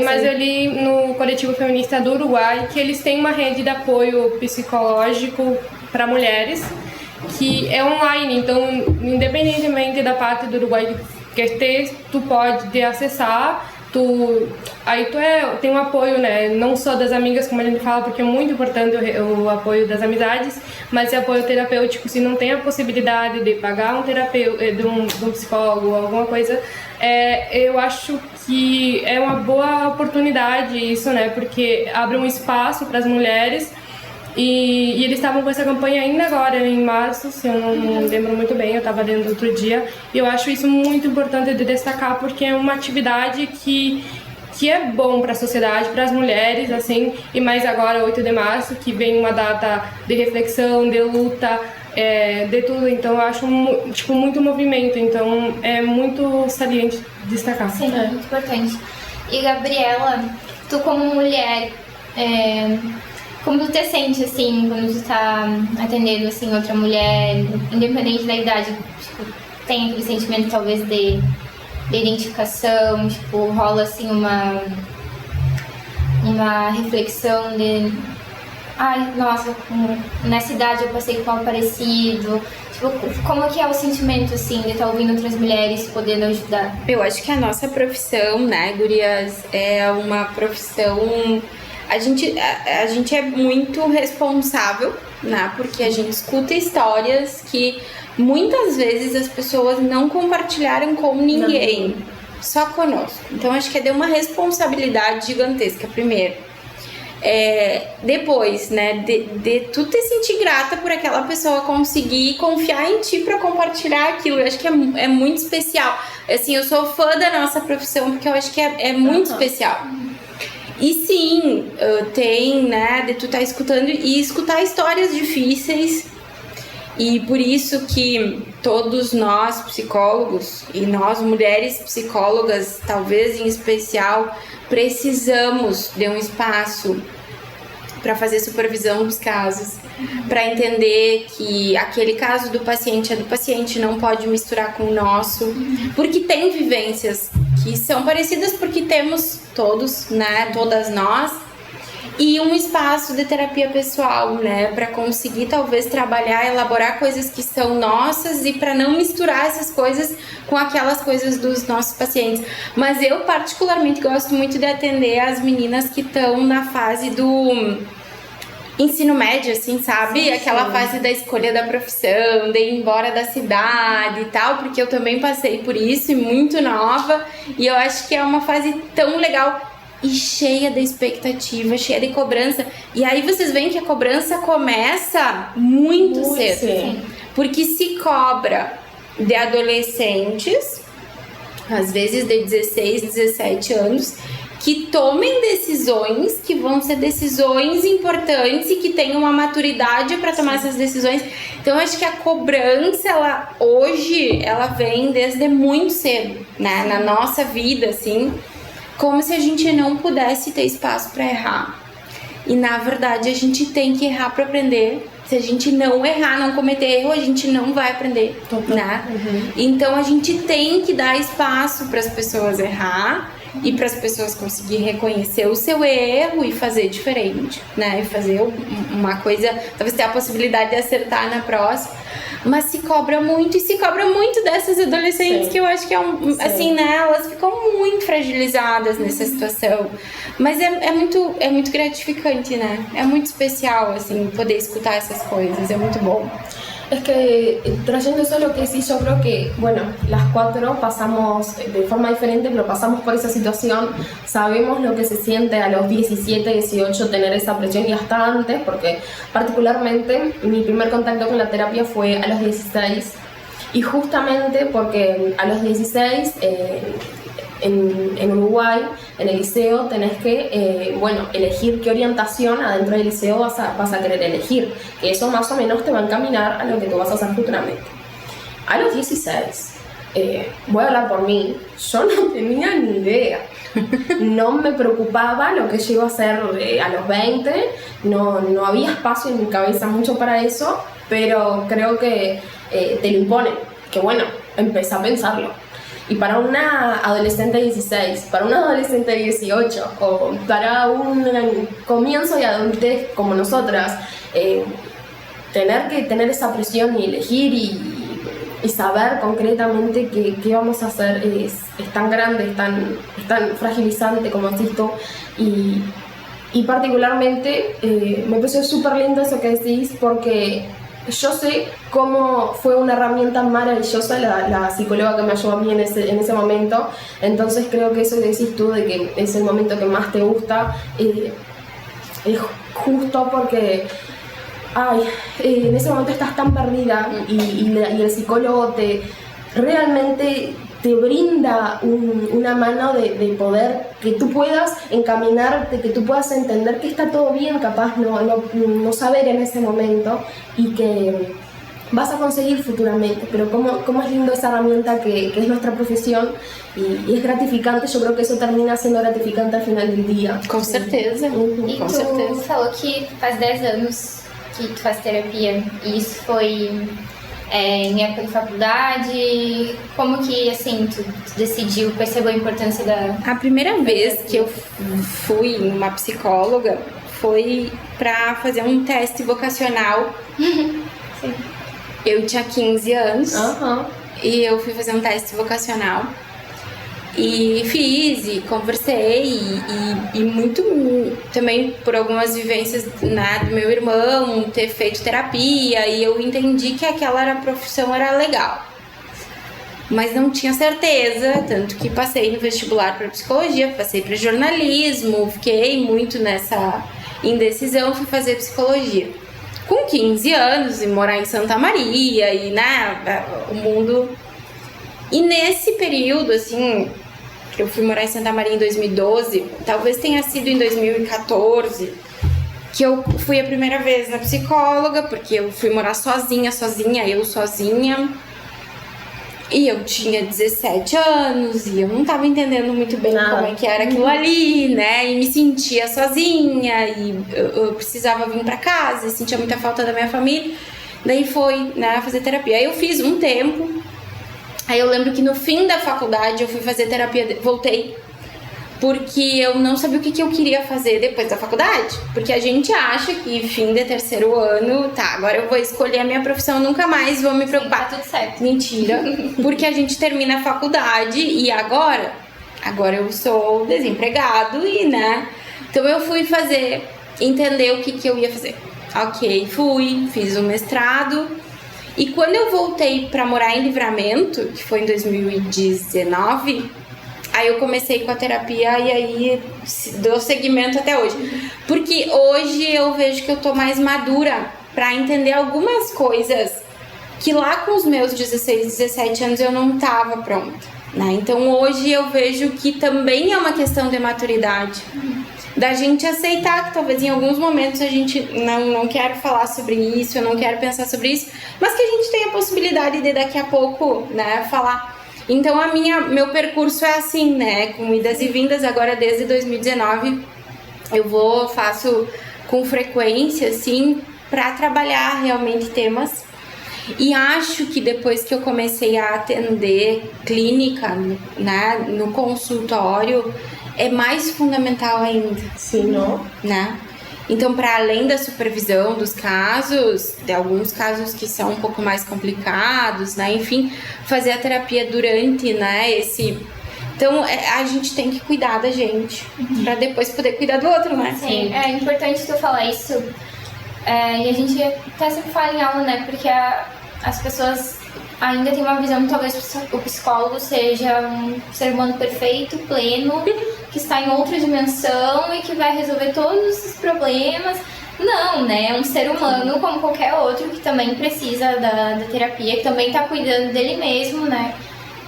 mas eu li no coletivo feminista do Uruguai que eles têm uma rede de apoio psicológico para mulheres que é online, então independentemente da parte do Uruguai que esteja, tu pode acessar. Tem um apoio, né, não só das amigas, como a gente fala, porque é muito importante o apoio das amizades, mas esse apoio terapêutico, se não tem a possibilidade de pagar um terapeuta, de um psicólogo, alguma coisa, eu acho que é uma boa oportunidade isso, né, porque abre um espaço para as mulheres. E eles estavam com essa campanha ainda agora, em março, se eu não lembro muito bem, eu estava lendo outro dia. E eu acho isso muito importante de destacar, porque é uma atividade que é bom para a sociedade, para as mulheres, assim. E mais agora, 8 de março, que vem uma data de reflexão, de luta, de tudo. Então eu acho muito movimento, então é muito saliente destacar. Sim, é muito importante. E Gabriela, tu como mulher... Como tu te sente, assim, quando tu tá atendendo, assim, outra mulher, independente da idade, tipo, tem aquele sentimento, talvez, de identificação, tipo, rola, assim, uma reflexão de... Ai, nossa, nessa idade eu passei com algo parecido. Tipo, como que é o sentimento, assim, de estar ouvindo outras mulheres podendo ajudar? Eu acho que a nossa profissão, né, gurias, é uma profissão... A gente é muito responsável, né? Porque a gente escuta histórias que muitas vezes as pessoas não compartilharam com ninguém. só conosco. Então, acho que é de uma responsabilidade gigantesca, primeiro. Depois, né, de tu te sentir grata por aquela pessoa conseguir confiar em ti para compartilhar aquilo. Eu acho que é muito especial. Assim, eu sou fã da nossa profissão porque eu acho que é muito especial. E sim, tem, né, de tu estar escutando e escutar histórias difíceis. E por isso que todos nós psicólogos e nós mulheres psicólogas, talvez em especial, precisamos de um espaço para fazer supervisão dos casos, para entender que aquele caso do paciente é do paciente, não pode misturar com o nosso, porque tem vivências que são parecidas, porque temos todos, né, todas nós, e um espaço de terapia pessoal, né, para conseguir talvez trabalhar, elaborar coisas que são nossas e para não misturar essas coisas com aquelas coisas dos nossos pacientes. Mas eu particularmente gosto muito de atender as meninas que estão na fase do ensino médio, assim, sabe? Sim, aquela fase da escolha da profissão, de ir embora da cidade e tal, porque eu também passei por isso e muito nova, e eu acho que é uma fase tão legal e cheia de expectativa, cheia de cobrança. E aí vocês veem que a cobrança começa muito cedo. Sim. Porque se cobra de adolescentes, às vezes de 16, 17 anos, que tomem decisões que vão ser decisões importantes e que tenham uma maturidade para tomar essas decisões. Então, eu acho que a cobrança, hoje, ela vem desde muito cedo, né? Na nossa vida, assim, como se a gente não pudesse ter espaço para errar. E na verdade a gente tem que errar para aprender. Se a gente não errar, não cometer erro, a gente não vai aprender, né? Então a gente tem que dar espaço para as pessoas errar e para as pessoas conseguirem reconhecer o seu erro e fazer diferente, né? E fazer uma coisa, talvez ter a possibilidade de acertar na próxima. Mas se cobra muito, e se cobra muito dessas adolescentes, que eu acho que assim, né, elas ficam muito fragilizadas nessa situação. Mas é muito gratificante, né? É muito especial, assim, poder escutar essas coisas, é muito bom. Es que trayendo eso lo que decís, yo creo que, bueno, las cuatro pasamos de forma diferente, pero pasamos por esa situación, sabemos lo que se siente a los 17, 18 tener esa presión y hasta antes, porque particularmente mi primer contacto con la terapia fue a los 16 y justamente porque a los 16 en Uruguay, en el liceo, tenés que, elegir qué orientación adentro del liceo vas a querer elegir. Que eso más o menos te va a encaminar a lo que tú vas a hacer futuramente. A los 16, voy a hablar por mí, yo no tenía ni idea. No me preocupaba lo que yo iba a hacer a los 20, no había espacio en mi cabeza mucho para eso, pero creo que te lo imponen. Que bueno, empecé a pensarlo. Y para una adolescente de 16, para una adolescente de 18 o para un comienzo de adultez como nosotras, tener esa presión y elegir y saber concretamente qué vamos a hacer es tan grande, es tan fragilizante como decís tú. Y particularmente me pareció súper lindo eso que decís, porque yo sé cómo fue una herramienta maravillosa la psicóloga que me ayudó a mí en ese momento. Entonces creo que eso que decís tú de que es el momento que más te gusta, es justo porque en ese momento estás tan perdida y el psicólogo realmente te brinda una mano de poder, que tú puedas encaminarte, que tú puedas entender que está todo bien, capaz no saber en ese momento y que vas a conseguir futuramente. Pero cómo es lindo esa herramienta que es nuestra profesión y es gratificante. Yo creo que eso termina siendo gratificante al final del día. Com certeza. E Com tu certeza. falou que faz 10 anos que tu faz terapia, e isso foi em época de faculdade. Como que, assim, tu decidiu, percebeu a importância da... A primeira vez que eu fui numa psicóloga foi pra fazer um teste vocacional. Sim. Eu tinha 15 anos e eu fui fazer um teste vocacional. E fiz, e conversei, e muito também por algumas vivências, né, do meu irmão, ter feito terapia, e eu entendi que aquela profissão era legal. mas não tinha certeza, tanto que passei no vestibular para psicologia, passei para jornalismo, fiquei muito nessa indecisão, fui fazer psicologia. Com 15 anos e morar em Santa Maria e, né, o mundo... E nesse período, assim, eu fui morar em Santa Maria em 2012, talvez tenha sido em 2014, que eu fui a primeira vez na psicóloga, porque eu fui morar sozinha. E eu tinha 17 anos e eu não tava entendendo muito bem como é que era aquilo ali, né? E me sentia sozinha e eu precisava vir pra casa e sentia muita falta da minha família. Daí foi, né, fazer terapia. Aí eu fiz um tempo. Aí eu lembro que no fim da faculdade eu fui fazer terapia, voltei. Porque eu não sabia o que eu queria fazer depois da faculdade. Porque a gente acha que fim de terceiro ano, tá, agora eu vou escolher a minha profissão, nunca mais vou me preocupar. Sim, tá tudo certo. Mentira. Porque a gente termina a faculdade e agora eu sou desempregado e, né? Então eu fui entender o que eu ia fazer. Ok, fiz um mestrado. E quando eu voltei pra morar em Livramento, que foi em 2019... Aí eu comecei com a terapia e aí dou seguimento até hoje. Porque hoje eu vejo que eu tô mais madura pra entender algumas coisas que lá com os meus 16, 17 anos eu não tava pronta, né? Então hoje eu vejo que também é uma questão de maturidade. Da gente aceitar que talvez em alguns momentos a gente não quer falar sobre isso, eu não quero pensar sobre isso, mas que a gente tem a possibilidade de daqui a pouco, né, falar. Então meu percurso é assim, né, com idas e vindas. Agora desde 2019 eu faço com frequência, assim, para trabalhar realmente temas. E acho que depois que eu comecei a atender clínica, né, no consultório, é mais fundamental ainda. Sim, não? Né? Então, para além da supervisão dos casos, de alguns casos que são um pouco mais complicados, né? Enfim, fazer a terapia durante, né, Então, a gente tem que cuidar da gente, para depois poder cuidar do outro, né? Sim, é importante tu falar isso. E a gente até sempre fala em aula, né? Porque as pessoas ainda têm uma visão, talvez o psicólogo seja um ser humano perfeito, pleno, que está em outra dimensão e que vai resolver todos os problemas. Não, né? É um ser humano como qualquer outro que também precisa da terapia, que também está cuidando dele mesmo, né?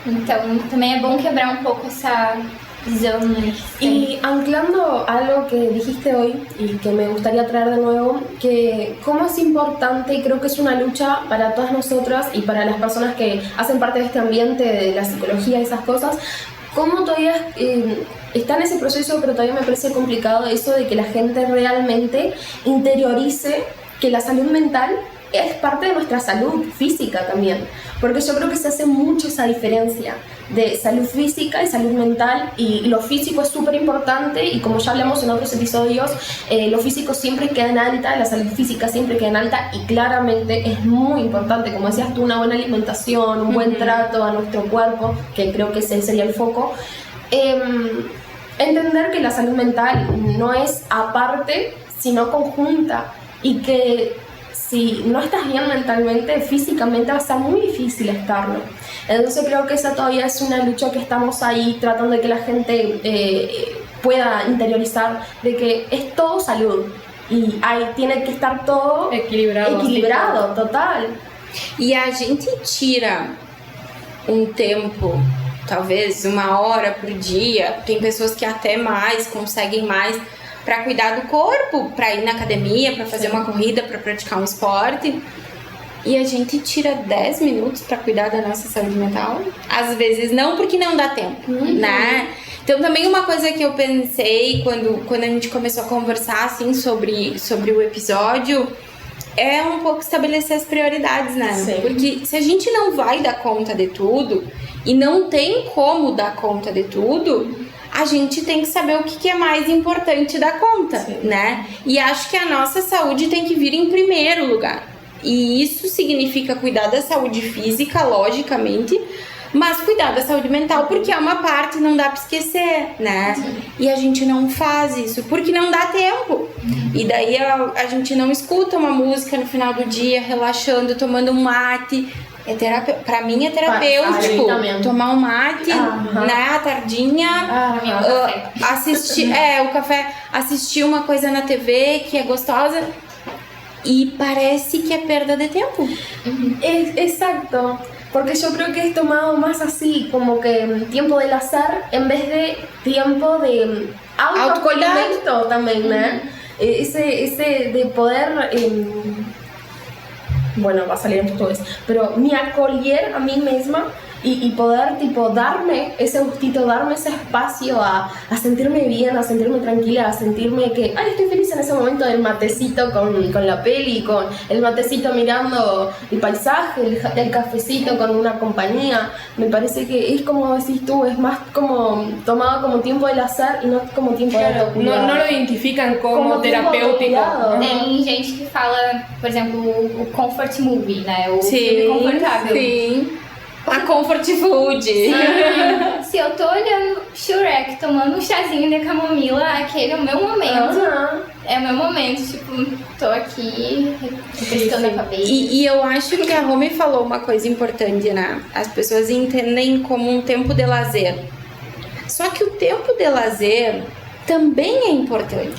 Então, também é bom quebrar um pouco essa visão, né? Y anclando algo que dijiste hoy y que me gustaría traer de nuevo, que cómo es importante, y creo que es una lucha para todas nosotras y para las personas que hacen parte de este ambiente de la psicología y esas cosas, cómo todavía está en ese proceso, pero todavía me parece complicado eso de que la gente realmente interiorice que la salud mental es parte de nuestra salud física también, porque yo creo que se hace mucho esa diferencia de salud física y salud mental, y lo físico es súper importante, y como ya hablamos en otros episodios, lo físico siempre queda en alta, la salud física siempre queda en alta, y claramente es muy importante, como decías tú, una buena alimentación, un buen trato a nuestro cuerpo, que creo que ese sería el foco. Entender que la salud mental no es aparte, sino conjunta, y que si no estás bien mentalmente, físicamente va a ser muy difícil estarlo. Entonces creo que esa todavía es una lucha que estamos ahí tratando de que la gente pueda interiorizar, de que es todo salud y tiene que estar todo equilibrado, total. E a gente tira tempo, talvez 1 hora por dia, tem pessoas que até mais, conseguem mais, para cuidar do corpo, para ir na academia, para fazer uma corrida, para praticar um esporte. E a gente tira 10 minutos para cuidar da nossa saúde mental. Às vezes não, porque não dá tempo, né? Então também uma coisa que eu pensei quando a gente começou a conversar assim sobre o episódio é um pouco estabelecer as prioridades, né? Sim. Porque se a gente não vai dar conta de tudo e não tem como dar conta de tudo, a gente tem que saber o que é mais importante dar conta, né? E acho que a nossa saúde tem que vir em primeiro lugar. E isso significa cuidar da saúde física, logicamente, mas cuidar da saúde mental, porque é uma parte, não dá pra esquecer, né? E a gente não faz isso, porque não dá tempo. E daí a gente não escuta uma música no final do dia, relaxando, tomando um mate. Pra mim é terapêutico. Tomar um mate, né, à tardinha, assistir o café, assistir uma coisa na TV que é gostosa y parece que é perda de tiempo. Exacto. Porque yo creo que es tomado más así, como que tiempo del azar en vez de tiempo de autocuidado también, ¿no? Ese de poder, bueno, va a salir en portugués, pero me acolher a mí misma y poder tipo darme ese gustito, darme ese espacio a sentirme bien, a sentirme tranquila, a sentirme que estoy feliz en ese momento del matecito con la peli, con el matecito mirando el paisaje, el cafecito con una compañía. Me parece que es como decís tú, es más como tomado como tiempo del azar y no como tiempo de autocuidado. No lo identifican como terapêutico. Tem gente que fala, por exemplo, o comfort movie, né? O filme confortável. Sim. A comfort food. Se eu tô olhando Shrek, tomando um chazinho de camomila, aquele é o meu momento. É o meu momento, tipo, tô aqui refrescando a cabeça. E eu acho que a Romy falou uma coisa importante, né? As pessoas entendem como um tempo de lazer. Só que o tempo de lazer também é importante.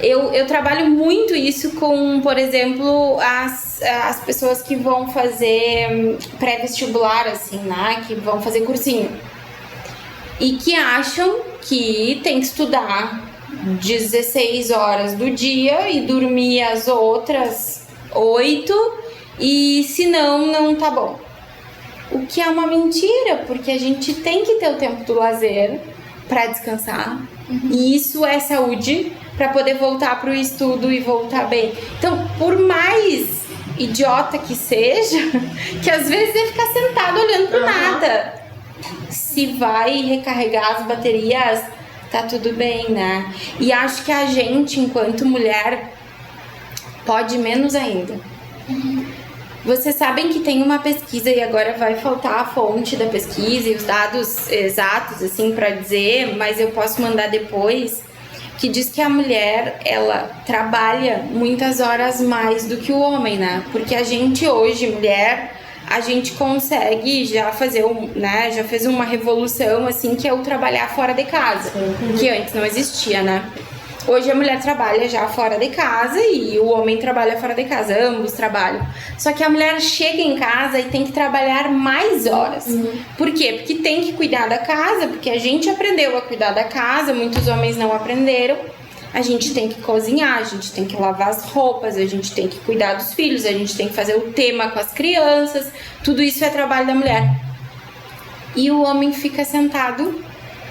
Eu trabalho muito isso com, por exemplo, as pessoas que vão fazer pré-vestibular, assim, né? Que vão fazer cursinho. E que acham que tem que estudar 16 horas do dia e dormir as outras 8 e senão não tá bom. O que é uma mentira, porque a gente tem que ter o tempo do lazer para descansar. E isso é saúde para poder voltar pro estudo e voltar bem. Então, por mais idiota que seja, que às vezes é ficar sentado olhando pro nada. Se vai recarregar as baterias, tá tudo bem, né? E acho que a gente, enquanto mulher, pode menos ainda. Vocês sabem que tem uma pesquisa, e agora vai faltar a fonte da pesquisa e os dados exatos, assim, para dizer, mas eu posso mandar depois, que diz que a mulher, ela trabalha muitas horas mais do que o homem, né? Porque a gente hoje, mulher, a gente consegue já fazer, né? Já fez uma revolução, assim, que é o trabalhar fora de casa, que antes não existia, né? Hoje a mulher trabalha já fora de casa e o homem trabalha fora de casa, ambos trabalham. Só que a mulher chega em casa e tem que trabalhar mais horas. Por quê? Porque tem que cuidar da casa, porque a gente aprendeu a cuidar da casa, muitos homens não aprenderam. A gente tem que cozinhar, a gente tem que lavar as roupas, a gente tem que cuidar dos filhos, a gente tem que fazer o tema com as crianças. Tudo isso é trabalho da mulher. E o homem fica sentado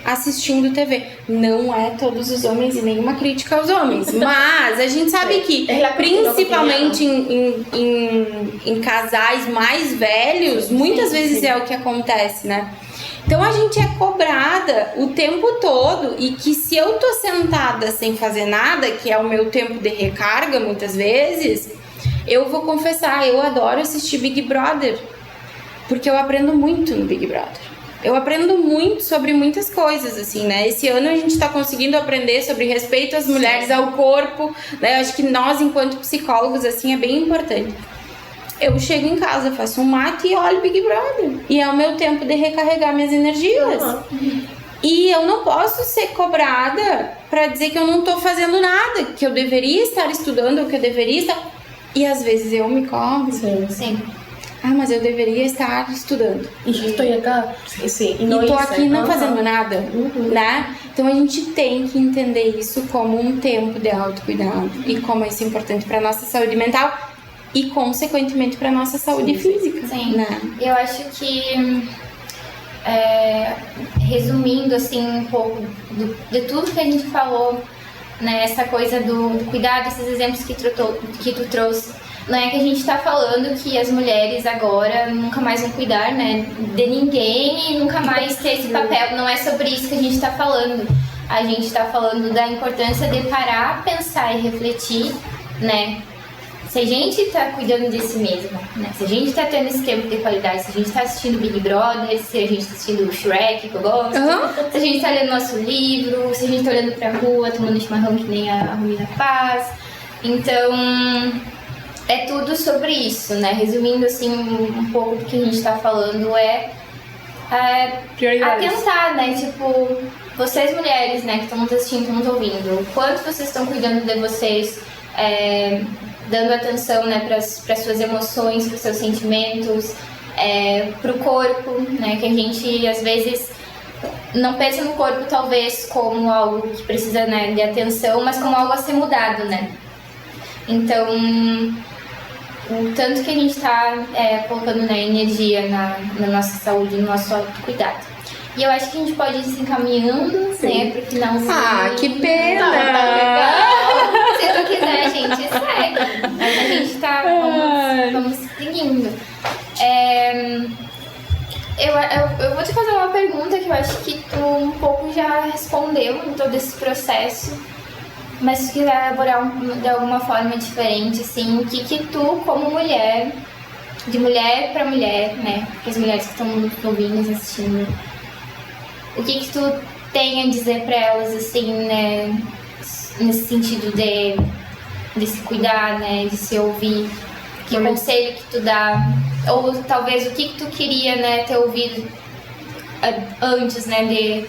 assistindo TV. Não é todos os homens e nenhuma crítica aos homens, mas a gente sabe que principalmente em casais mais velhos, muitas vezes é o que acontece, né? Então a gente é cobrada o tempo todo e que se eu tô sentada sem fazer nada, que é o meu tempo de recarga muitas vezes, eu vou confessar, eu adoro assistir Big Brother, porque eu aprendo muito no Big Brother. Eu aprendo muito sobre muitas coisas, assim, né? Esse ano a gente tá conseguindo aprender sobre respeito às mulheres, ao corpo, né? Eu acho que nós, enquanto psicólogos, assim, é bem importante. Eu chego em casa, faço um mate e olho Big Brother. E é o meu tempo de recarregar minhas energias. E eu não posso ser cobrada pra dizer que eu não tô fazendo nada, que eu deveria estar estudando, ou que eu deveria estar... E às vezes eu me cobro. Sim. Ah, mas eu deveria estar estudando. E eu estou aqui, e tô aqui não fazendo nada, né? Então a gente tem que entender isso como um tempo de autocuidado e como isso é importante para nossa saúde mental e consequentemente para nossa saúde física. Sim. Né? Eu acho que resumindo assim um pouco de tudo que a gente falou, né? Essa coisa do cuidado, esses exemplos que tu trouxe. Não é que a gente tá falando que as mulheres agora nunca mais vão cuidar, né, de ninguém e nunca mais ter esse papel. Não é sobre isso que a gente tá falando. A gente tá falando da importância de parar, pensar e refletir, né? Se a gente tá cuidando de si mesma, né? Se a gente tá tendo esse tempo de qualidade, se a gente tá assistindo Big Brother, se a gente tá assistindo Shrek, que eu gosto, se a gente tá lendo nosso livro, se a gente tá olhando pra rua, tomando chimarrão que nem a Romina faz. Então... é tudo sobre isso, né? Resumindo assim um pouco do que a gente tá falando, prioridades. atentar, né? Tipo, vocês mulheres, né, que estão nos assistindo, estão nos ouvindo, o quanto vocês estão cuidando de vocês, dando atenção, né, para suas emoções, para os seus sentimentos, para o corpo, né, que a gente às vezes não pensa no corpo talvez como algo que precisa, né, de atenção, mas como algo a ser mudado, né. Então, o tanto que a gente está colocando, né, energia na nossa saúde, no nosso autocuidado. E eu acho que a gente pode ir se encaminhando, né, pro finalzinho. Ah, que pena! Tá legal. Se tu quiser, a gente segue. Mas a gente tá... Vamos seguindo. Eu vou te fazer uma pergunta que eu acho que tu um pouco já respondeu em todo esse processo. Mas se quiser elaborar de alguma forma diferente, assim, o que tu, como mulher, de mulher pra mulher, né, porque as mulheres que estão ouvindo, assistindo, o que tu tem a dizer pra elas, assim, né, nesse sentido de se cuidar, né, de se ouvir, que conselho que tu dá, ou talvez o que tu queria, né, ter ouvido antes, né, de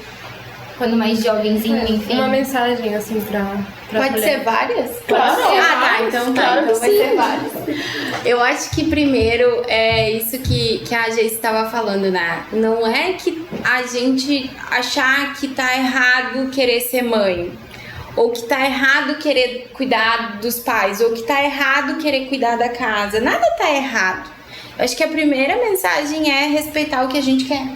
quando mais jovenzinho, enfim. Uma mensagem, assim, pra Pode mulher. ser várias? Claro. Então Claro que vai sim. ser várias. Eu acho que primeiro é isso que a Jace estava falando, né? Não é que a gente achar que tá errado querer ser mãe, ou que tá errado querer cuidar dos pais, ou que tá errado querer cuidar da casa. Nada tá errado. Eu acho que a primeira mensagem é respeitar o que a gente quer.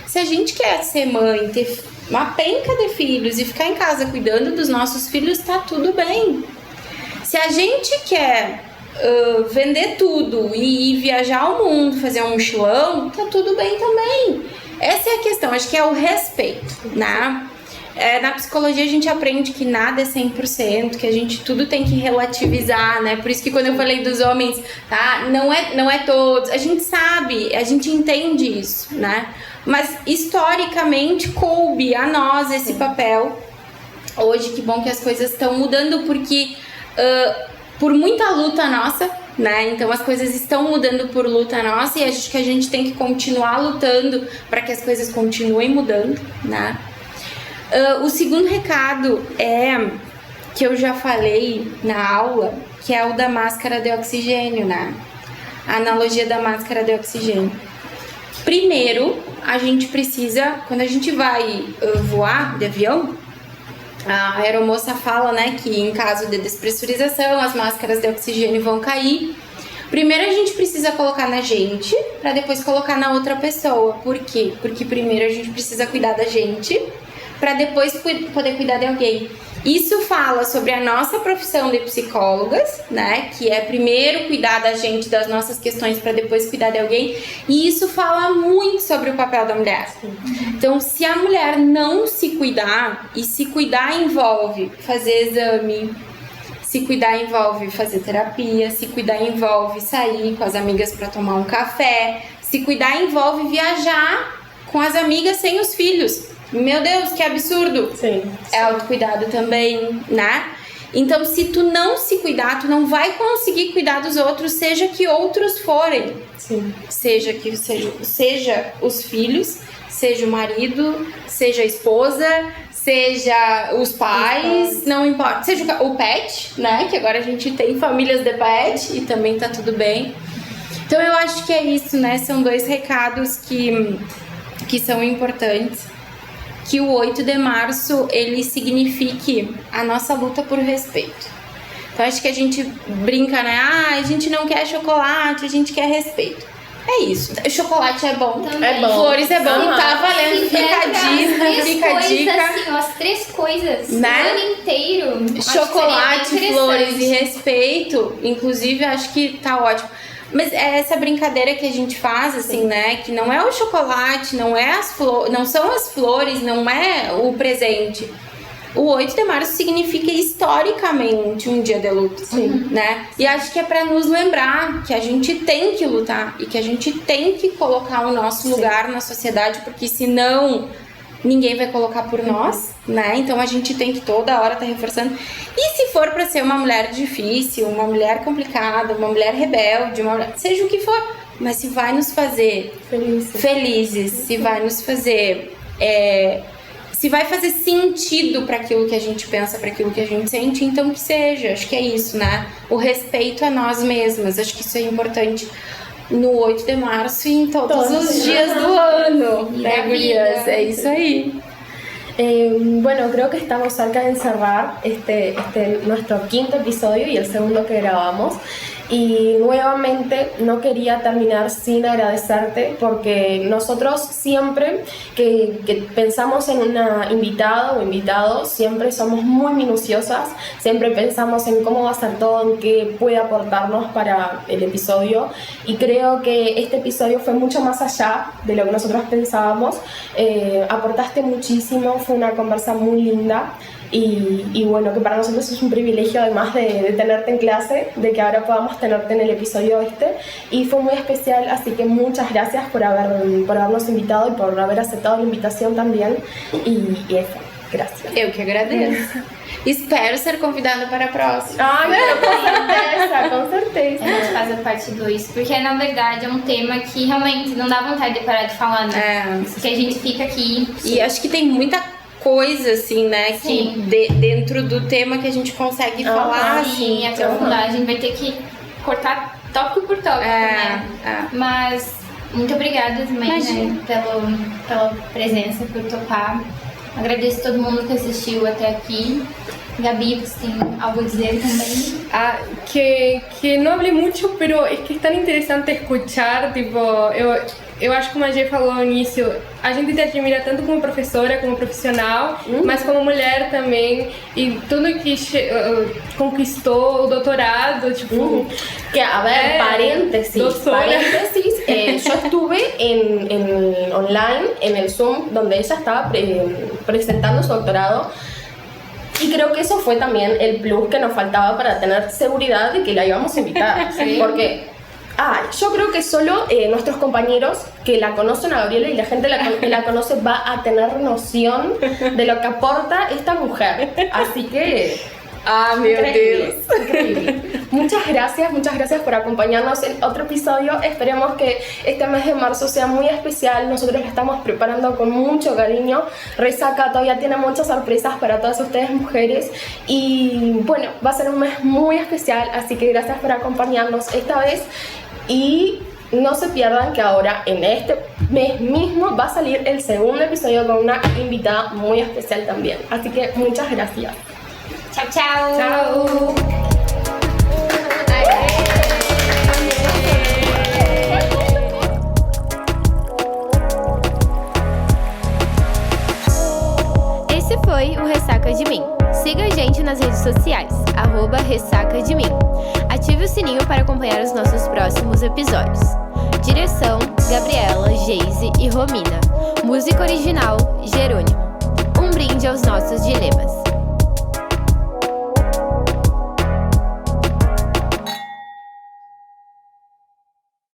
Se a gente quer ser mãe, ter uma penca de filhos e ficar em casa cuidando dos nossos filhos, tá tudo bem. Se a gente quer vender tudo e ir viajar ao mundo, fazer um mochilão, tá tudo bem também. Essa é a questão, acho que é o respeito, né? Na psicologia a gente aprende que nada é 100%, que a gente tudo tem que relativizar, né? Por isso que quando eu falei dos homens, tá? Não é todos. A gente sabe, a gente entende isso, né? Mas historicamente coube a nós esse papel. Hoje, que bom que as coisas estão mudando, porque por muita luta nossa, né? Então as coisas estão mudando por luta nossa e acho que a gente tem que continuar lutando para que as coisas continuem mudando, né? O segundo recado que eu já falei na aula, que é o da máscara de oxigênio, né? A analogia da máscara de oxigênio. Primeiro, a gente precisa, quando a gente vai voar de avião, a aeromoça fala, né, que em caso de despressurização, as máscaras de oxigênio vão cair. Primeiro a gente precisa colocar na gente, para depois colocar na outra pessoa. Por quê? Porque primeiro a gente precisa cuidar da gente, para depois poder cuidar de alguém. Isso fala sobre a nossa profissão de psicólogas, né? Que é primeiro cuidar da gente, das nossas questões, para depois cuidar de alguém. E isso fala muito sobre o papel da mulher. Então, se a mulher não se cuidar, e se cuidar envolve fazer exame, se cuidar envolve fazer terapia, se cuidar envolve sair com as amigas para tomar um café, se cuidar envolve viajar com as amigas sem os filhos. Meu Deus, que absurdo! Sim. É autocuidado também, né? Então, se tu não se cuidar, tu não vai conseguir cuidar dos outros, seja que outros forem. Sim. Seja os filhos, seja o marido, seja a esposa, seja os pais, não importa. Seja o pet, né? Que agora a gente tem famílias de pet e também tá tudo bem. Então, eu acho que é isso, né? São dois recados que são importantes. Que o 8 de março, ele signifique a nossa luta por respeito. Então, acho que a gente brinca, né? A gente não quer chocolate, a gente quer respeito. É isso. Chocolate é bom. Também. É bom. Flores é bom. Tá valendo. Fica a dica. Assim, ó, as 3 coisas, Né? o ano inteiro. Chocolate, seria bem flores e interessante. respeito. Inclusive, acho que tá ótimo. Mas é essa brincadeira que a gente faz, assim, né? Que não é o chocolate, não são as flores, não é o presente. O 8 de março significa historicamente um dia de luta, né? E acho que é pra nos lembrar que a gente tem que lutar e que a gente tem que colocar o nosso lugar na sociedade, porque senão ninguém vai colocar por nós, né? Então a gente tem que toda hora estar reforçando. E se for para ser uma mulher difícil, uma mulher complicada, uma mulher rebelde, seja o que for, mas se vai nos fazer felizes, se vai nos fazer se vai fazer sentido para aquilo que a gente pensa, para aquilo que a gente sente, então que seja. Acho que é isso, né? O respeito a nós mesmas, acho que isso é importante no 8 de março e em todos os dias do ano, né, gurias? É isso aí. Bueno, creo que estamos cerca de cerrar nuestro quinto episodio y el segundo que grabamos. Y nuevamente no quería terminar sin agradecerte, porque nosotros siempre que pensamos en una invitada o invitado, siempre somos muy minuciosas, siempre pensamos en cómo va a ser todo, en qué puede aportarnos para el episodio, y creo que este episodio fue mucho más allá de lo que nosotros pensábamos. Aportaste muchísimo, fue una conversa muy linda. Y bueno, que para nosotros es un privilegio, además de tenerte en clase, de que ahora podamos tenerte en el episodio y fue muy especial, así que muchas gracias por habernos invitado y por haber aceptado la invitación también, y eso, gracias. Eu que agradeço. Espero ser convidada para a próxima. Ai, com certeza. A gente faz a parte 2, porque na verdade é um tema que realmente não dá vontade de parar de falar, né? Porque a gente fica aqui. E acho que tem muita coisa, assim, né? Sim. Que dentro do tema que a gente consegue falar, assim. Aprofundar. A gente vai ter que cortar tópico por tópico, né? Mas muito obrigada também, né, pela presença, por topar. Agradeço a todo mundo que assistiu até aqui. Gabi, você tem algo a dizer também? Que no hablé mucho, pero es que es tan interesante escuchar, tipo, eu acho que como a Gê falou no início, a gente te admira tanto como professora, como profissional, mas como mulher também, e tudo que conquistou o doutorado, tipo... Que, a ver, paréntesis, yo estuve en online, en el Zoom, donde ella estaba presentando su doctorado, y creo que eso fue también el plus que nos faltaba para tener seguridad de que la íbamos a invitar, porque... yo creo que solo nuestros compañeros que la conocen a Gabriela y la gente que la conoce va a tener noción de lo que aporta esta mujer. Así que... Increíble. Muchas gracias por acompañarnos en otro episodio. Esperemos que este mes de marzo sea muy especial. Nosotros lo estamos preparando con mucho cariño. Resaca todavía tiene muchas sorpresas para todas ustedes mujeres. Y bueno, va a ser un mes muy especial. Así que gracias por acompañarnos esta vez. Y no se pierdan que ahora en este mes mismo va a salir el segundo episodio con una invitada muy especial también. Así que muchas gracias. Tchau, tchau! Tchau! Esse foi o Ressaca de Mim. Siga a gente nas redes sociais, @Ressaca de Mim. Ative o sininho para acompanhar os nossos próximos episódios. Direção: Gabriela, Geise e Romina. Música original: Jerônimo. Um brinde aos nossos dilemas.